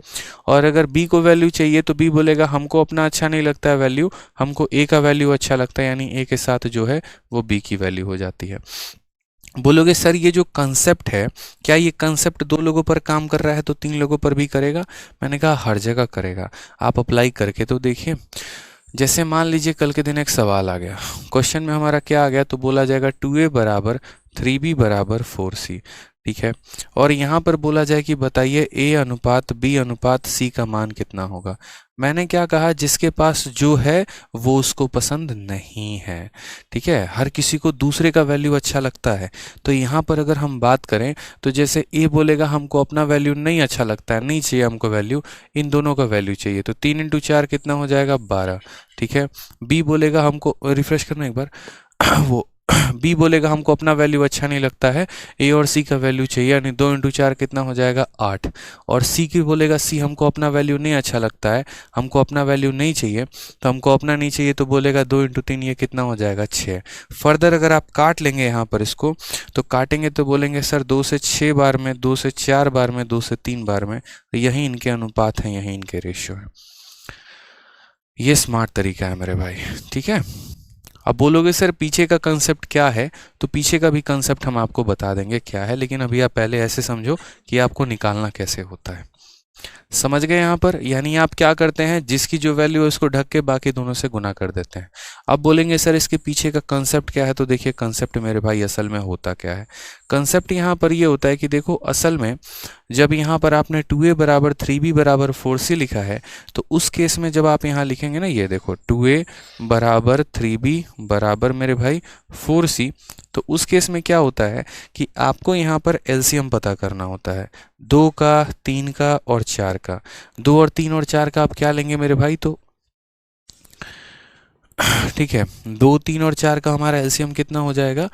और अगर बी को वैल्यू चाहिए तो बी बोलेगा हमको अपना अच्छा नहीं लगता है वैल्यू, हमको ए का वैल्यू अच्छा लगता है, यानी ए के साथ जो है वो बी की वैल्यू हो जाती है। बोलोगे सर ये जो कंसेप्ट है, क्या ये कंसेप्ट 2 लोगों पर काम कर रहा है तो 3 लोगों पर भी करेगा? मैंने कहा हर जगह करेगा, आप अप्लाई करके तो देखिए। जैसे मान लीजिए कल के दिन एक सवाल आ गया, क्वेश्चन में हमारा क्या आ गया, तो बोला जाएगा 2a बराबर 3b बराबर 4c। ठीक है, और यहाँ पर बोला जाए कि बताइए a अनुपात b अनुपात c का मान कितना होगा। मैंने क्या कहा, जिसके पास जो है वो उसको पसंद नहीं है। ठीक है, हर किसी को दूसरे का वैल्यू अच्छा लगता है। तो यहाँ पर अगर हम बात करें तो जैसे ए बोलेगा हमको अपना वैल्यू नहीं अच्छा लगता है, नहीं चाहिए हमको वैल्यू, इन दोनों का वैल्यू चाहिए, तो 3 इंटू 4 कितना हो जाएगा 12। ठीक है, बी बोलेगा हमको, रिफ्रेश करना एक बार वो बी बोलेगा हमको अपना वैल्यू अच्छा नहीं लगता है, ए और सी का वैल्यू चाहिए, यानी 2 इंटू 4 कितना हो जाएगा 8। और सी की बोलेगा सी हमको अपना वैल्यू नहीं अच्छा लगता है, हमको अपना वैल्यू नहीं चाहिए, तो हमको अपना नहीं चाहिए तो बोलेगा 2 इंटू 3 ये कितना हो जाएगा 6। फर्दर अगर आप काट लेंगे यहाँ पर इसको, तो काटेंगे तो बोलेंगे सर 2 से 6 बार में, 2 से 4 बार में, 2 से 3 बार में, तो यही इनके अनुपात हैं, यही इनके रेशियो है। ये स्मार्ट तरीका है मेरे भाई। ठीक है, अब बोलोगे सर पीछे का कंसेप्ट क्या है, तो पीछे का भी कंसेप्ट हम आपको बता देंगे क्या है, लेकिन अभी आप पहले ऐसे समझो कि आपको निकालना कैसे होता है। समझ गए यहाँ पर, यानी आप क्या करते हैं, जिसकी जो वैल्यू है उसको ढक के बाकी दोनों से गुना कर देते हैं। अब बोलेंगे सर इसके पीछे का कंसेप्ट क्या है, तो देखिए कंसेप्ट मेरे भाई असल में होता क्या है। कंसेप्ट यहाँ पर ये होता है कि देखो असल में जब यहाँ पर आपने 2a बराबर 3b बराबर 4c लिखा है, तो उस केस में जब आप यहाँ लिखेंगे ना, ये देखो 2a बराबर 3b बराबर मेरे भाई 4c, तो उस केस में क्या होता है कि आपको यहाँ पर एलसीएम पता करना होता है 2 का, 3 का और 4 का। 2 और 3 और 4 का आप क्या लेंगे मेरे भाई, तो ठीक है 2, 3 और 4 का हमारा एलसीएम कितना हो जाएगा,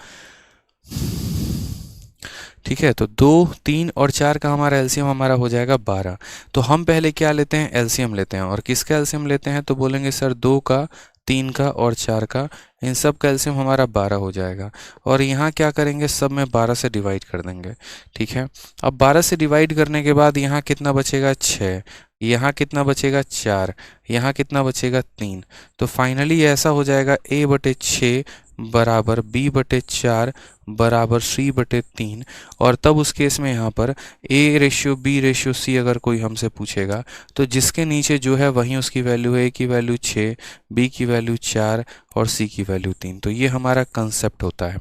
ठीक है, तो 2, 3 और 4 का हमारा एलसीएम हमारा हो जाएगा 12। तो हम पहले क्या लेते हैं, एलसीएम लेते हैं। और किसका एलसीएम लेते हैं, तो बोलेंगे सर 2 का, 3 का और 4 का, इन सब का एलसीएम हमारा 12 हो जाएगा। और यहाँ क्या करेंगे, सब में 12 से डिवाइड कर देंगे, ठीक है। अब 12 से डिवाइड करने के बाद यहाँ कितना बचेगा, 6, यहाँ कितना बचेगा 4, यहाँ कितना बचेगा 3। तो फाइनली ऐसा हो जाएगा a/6 बराबर b/4 बराबर c/3। और तब उस केस में यहाँ पर a/b/c अगर कोई हमसे पूछेगा तो जिसके नीचे जो है वहीं उसकी वैल्यू है, a की वैल्यू 6, b की वैल्यू 4 और c की वैल्यू 3। तो ये हमारा कंसेप्ट होता है।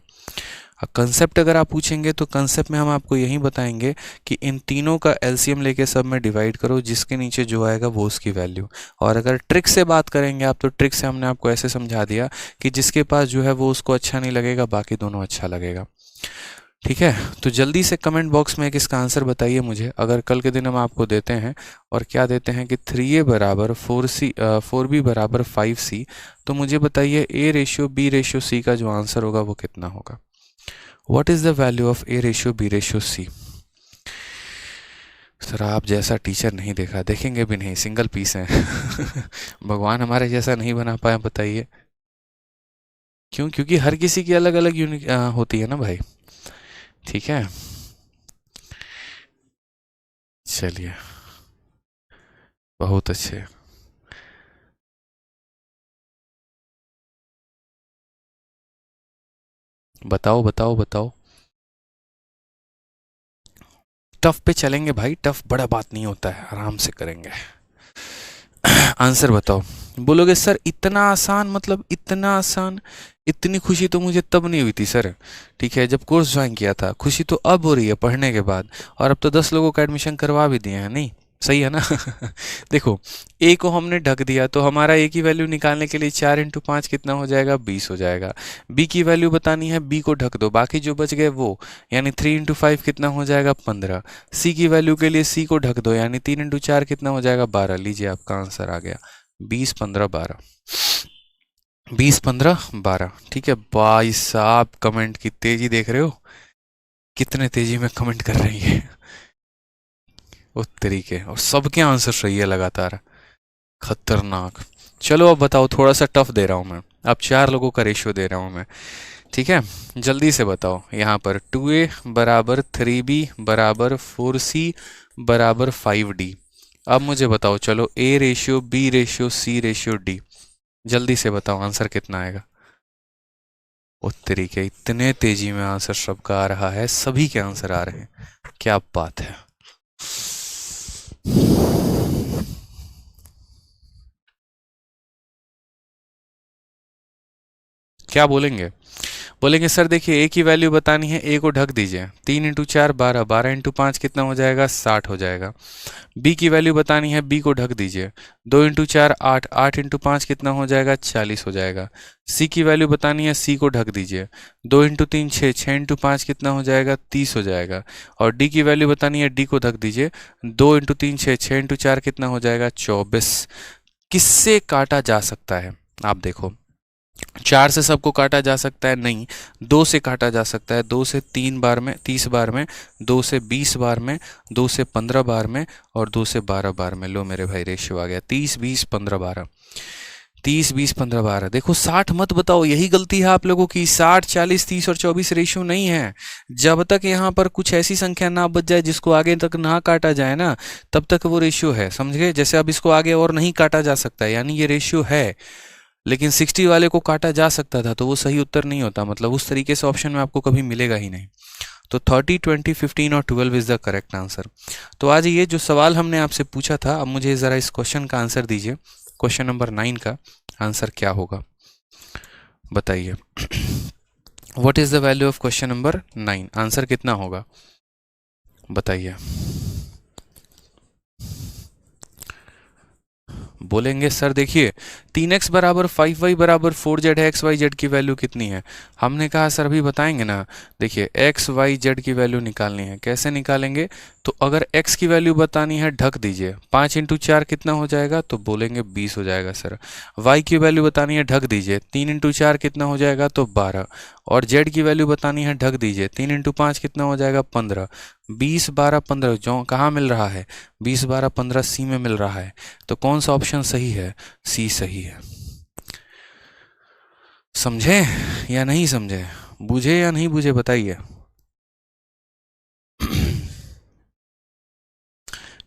कंसेप्ट अगर आप पूछेंगे तो कंसेप्ट में हम आपको यही बताएंगे कि इन तीनों का एलसीएम लेके सब में डिवाइड करो, जिसके नीचे जो आएगा वो उसकी वैल्यू। और अगर ट्रिक से बात करेंगे आप, तो ट्रिक से हमने आपको ऐसे समझा दिया कि जिसके पास जो है वो उसको अच्छा नहीं लगेगा, बाकी दोनों अच्छा लगेगा, ठीक है। तो जल्दी से कमेंट बॉक्स में एक इसका आंसर बताइए मुझे। अगर कल के दिन हम आपको देते हैं और क्या देते हैं कि 3a बराबर 4b बराबर 5c, तो मुझे बताइए a/b/c का जो आंसर होगा वो कितना होगा। What is the value of a/b/c? Sir आप जैसा टीचर नहीं देखा, देखेंगे भी नहीं, सिंगल पीस है। भगवान हमारे जैसा नहीं बना पाया, बताइए क्यों? क्योंकि हर किसी की अलग अलग यूनिक होती है ना भाई, ठीक है। चलिए बहुत अच्छे। बताओ बताओ बताओ। टफ पे चलेंगे भाई, टफ बड़ा बात नहीं होता है, आराम से करेंगे। आंसर बताओ। बोलोगे सर इतना आसान, मतलब इतना आसान? इतनी खुशी तो मुझे तब नहीं हुई थी सर, ठीक है, जब कोर्स ज्वाइन किया था। खुशी तो अब हो रही है पढ़ने के बाद, और अब तो 10 लोगों का एडमिशन करवा भी दिए हैं, नहीं सही है ना। देखो ए को हमने ढक दिया, तो हमारा ए की वैल्यू निकालने के लिए 4 × 5 कितना हो जाएगा, 20 हो जाएगा। बी की वैल्यू बतानी है, बी को ढक दो, बाकी जो बच गए वो, यानी 3 × 5 कितना हो जाएगा, 15। सी की वैल्यू के लिए सी को ढक दो, यानी 3 × 4 कितना हो जाएगा, 12। लीजिए आपका आंसर आ गया 20, 15, 12। 20, 15, 12, ठीक है। भाई साहब कमेंट की तेजी देख रहे हो, कितने तेजी में कमेंट कर रही है उस तरीके, और सबके आंसर सही है लगातार, खतरनाक। चलो अब बताओ, थोड़ा सा टफ दे रहा हूं मैं, अब 4 लोगों का रेशियो दे रहा हूं मैं, ठीक है। जल्दी से बताओ, यहाँ पर 2a बराबर 3b बराबर 4c बराबर 5d। अब मुझे बताओ, चलो a/b/c/d, जल्दी से बताओ आंसर कितना आएगा। उस तरीके, इतने तेजी में आंसर सबका आ रहा है, सभी के आंसर आ रहे हैं, क्या बात है। क्या बोलेंगे? बोलेंगे सर देखिए ए की वैल्यू बतानी है, ए को ढक दीजिए, 3 × 4 12, 12 × 5 कितना हो जाएगा, 60 हो जाएगा। बी की वैल्यू बतानी है, बी को ढक दीजिए, 2 × 4 8, 8 × 5 कितना हो जाएगा, 40 हो जाएगा। सी की वैल्यू बतानी है, सी को ढक दीजिए, 2 × 3 6, 6 × 5 कितना हो जाएगा, 30 हो जाएगा। और डी की वैल्यू बतानी है, डी को ढक दीजिए, 2 × 3 6, 6 × 4 कितना हो जाएगा, 24। किससे काटा जा सकता है, आप देखो, 4 से सबको काटा जा सकता है, नहीं। 2 से काटा जा सकता है, 2 से 3 बार में, 30 बार में, 2 से 20 बार में, 2 से 15 बार में, और 2 से 12 बार में। लो मेरे भाई रेशियो आ गया 30 20 15 12, 30 20 15 12। देखो 60 मत बताओ, यही गलती है आप लोगों की। 60 40 30 और 24 रेशियो नहीं है। जब तक यहाँ पर कुछ ऐसी संख्या ना बच जाए जिसको आगे तक ना काटा जाए ना, तब तक वो रेशियो है, समझ गए। जैसे अब इसको आगे और नहीं काटा जा सकता है, यानी ये रेशियो है। लेकिन 60 वाले को काटा जा सकता था, तो वो सही उत्तर नहीं होता, मतलब उस तरीके से ऑप्शन में आपको कभी मिलेगा ही नहीं। तो 30 20 15 और 12 इज द करेक्ट आंसर। तो आज ये जो सवाल हमने आपसे पूछा था, अब मुझे ज़रा इस क्वेश्चन का आंसर दीजिए। क्वेश्चन नंबर 9 का आंसर क्या होगा, बताइए। What is the value of question number 9? Answer कितना होगा बताइए। बोलेंगे सर देखिए 3x बराबर 5y बराबर 4z है, XYZ की वैल्यू कितनी है? हमने कहा सर अभी बताएंगे ना। देखिए XYZ की वैल्यू निकालनी है, कैसे निकालेंगे? तो अगर x की वैल्यू बतानी है ढक दीजिए, 5 इंटू 4 कितना हो जाएगा? तो बोलेंगे 20 हो जाएगा सर। y की वैल्यू बतानी है ढक दीजिए, 3 इंटू 4 कितना हो जाएगा? तो 12। और z की वैल्यू बतानी है ढक दीजिए, 3 इंटू 5 कितना हो जाएगा? 15। 20 12 15 जो कहाँ मिल रहा है? 20 12 15 सी में मिल रहा है। तो कौन सा ऑप्शन सही है? सी सही है। समझे या नहीं समझे? बुझे या नहीं बुझे बताइए।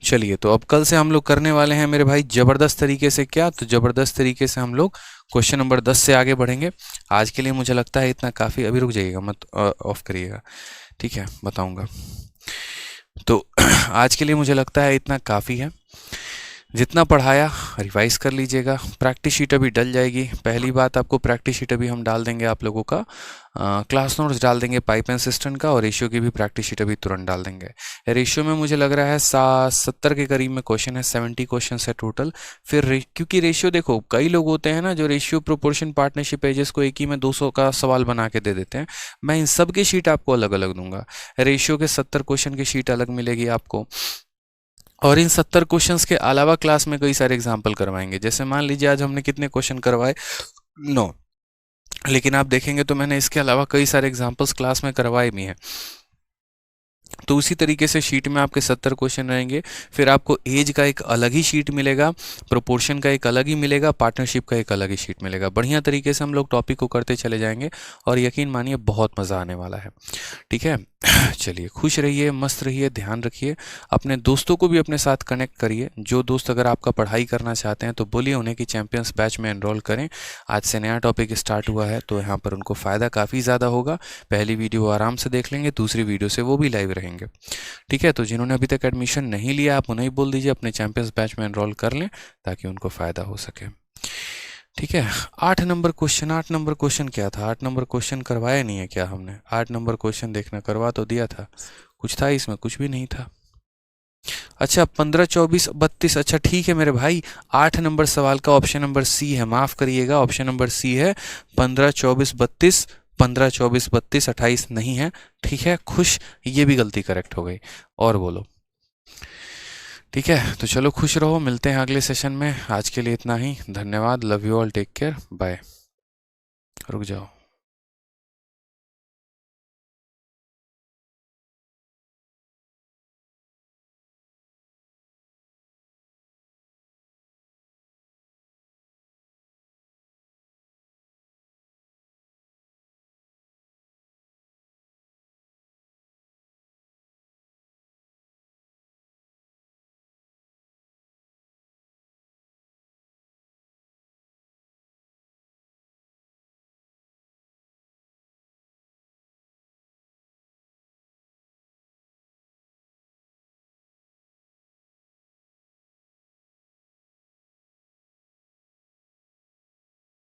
चलिए तो अब कल से हम लोग करने वाले हैं मेरे भाई जबरदस्त तरीके से। क्या? तो जबरदस्त तरीके से हम लोग क्वेश्चन नंबर 10 से आगे बढ़ेंगे। आज के लिए मुझे लगता है इतना काफ़ी। अभी रुक जाइएगा, मत ऑफ करिएगा, ठीक है? बताऊंगा। तो आज के लिए मुझे लगता है इतना काफ़ी है। जितना पढ़ाया रिवाइज कर लीजिएगा। प्रैक्टिस शीट अभी डल जाएगी। पहली बात, आपको प्रैक्टिस शीट अभी हम डाल देंगे आप लोगों का, क्लास नोट्स डाल देंगे पाइप एंड सिस्टम का, और रेशियो की भी प्रैक्टिस शीट अभी तुरंत डाल देंगे। रेशियो में मुझे लग रहा है 70 के करीब में क्वेश्चन है, 70 क्वेश्चन है टोटल। फिर क्योंकि रेशियो देखो, कई लोग होते हैं ना जो रेशियो प्रोपोर्शन पार्टनरशिप पेजेस को एक ही में 200 का सवाल बना के दे देते हैं। मैं इन सब की शीट आपको अलग अलग दूंगा। रेशियो के 70 क्वेश्चन की शीट अलग मिलेगी आपको, और इन 70 क्वेश्चंस के अलावा क्लास में कई सारे एग्जाम्पल करवाएंगे। जैसे मान लीजिए आज हमने कितने क्वेश्चन करवाए? 9। लेकिन आप देखेंगे तो मैंने इसके अलावा कई सारे एग्जाम्पल्स क्लास में करवाए भी हैं। तो उसी तरीके से शीट में आपके 70 क्वेश्चन रहेंगे। फिर आपको एज का एक अलग ही शीट मिलेगा, प्रोपोर्शन का एक अलग ही मिलेगा, पार्टनरशिप का एक अलग ही शीट मिलेगा। बढ़िया तरीके से हम लोग टॉपिक को करते चले जाएंगे, और यकीन मानिए बहुत मज़ा आने वाला है, ठीक है? चलिए, खुश रहिए, मस्त रहिए, ध्यान रखिए। अपने दोस्तों को भी अपने साथ कनेक्ट करिए। जो दोस्त अगर आपका पढ़ाई करना चाहते हैं तो बोलिए उन्हें कि चैंपियंस बैच में एनरोल करें। आज से नया टॉपिक स्टार्ट हुआ है, तो यहाँ पर उनको फ़ायदा काफ़ी ज़्यादा होगा। पहली वीडियो आराम से देख लेंगे, दूसरी वीडियो से वो भी लाइव रहेंगे, ठीक है? तो जिन्होंने अभी तक एडमिशन नहीं लिया, आप उन्हें ही बोल दीजिए अपने चैंपियंस बैच में एनरोल कर लें, ताकि उनको फ़ायदा हो सके, ठीक है? 8 नंबर क्वेश्चन, 8 नंबर क्वेश्चन क्या था? 8 नंबर क्वेश्चन करवाया नहीं है क्या हमने? 8 नंबर क्वेश्चन देखना, करवा तो दिया था। कुछ था इसमें? कुछ भी नहीं था। अच्छा, 15 24 32। अच्छा ठीक है मेरे भाई, 8 नंबर सवाल का ऑप्शन नंबर सी है, माफ करिएगा, ऑप्शन नंबर सी है। 15 24 32, 15 24 32 28 नहीं है, ठीक है? खुश, ये भी गलती करेक्ट हो गई। और बोलो, ठीक है? तो चलो खुश रहो, मिलते हैं अगले सेशन में। आज के लिए इतना ही, धन्यवाद, love you all, take care, bye. रुक जाओ।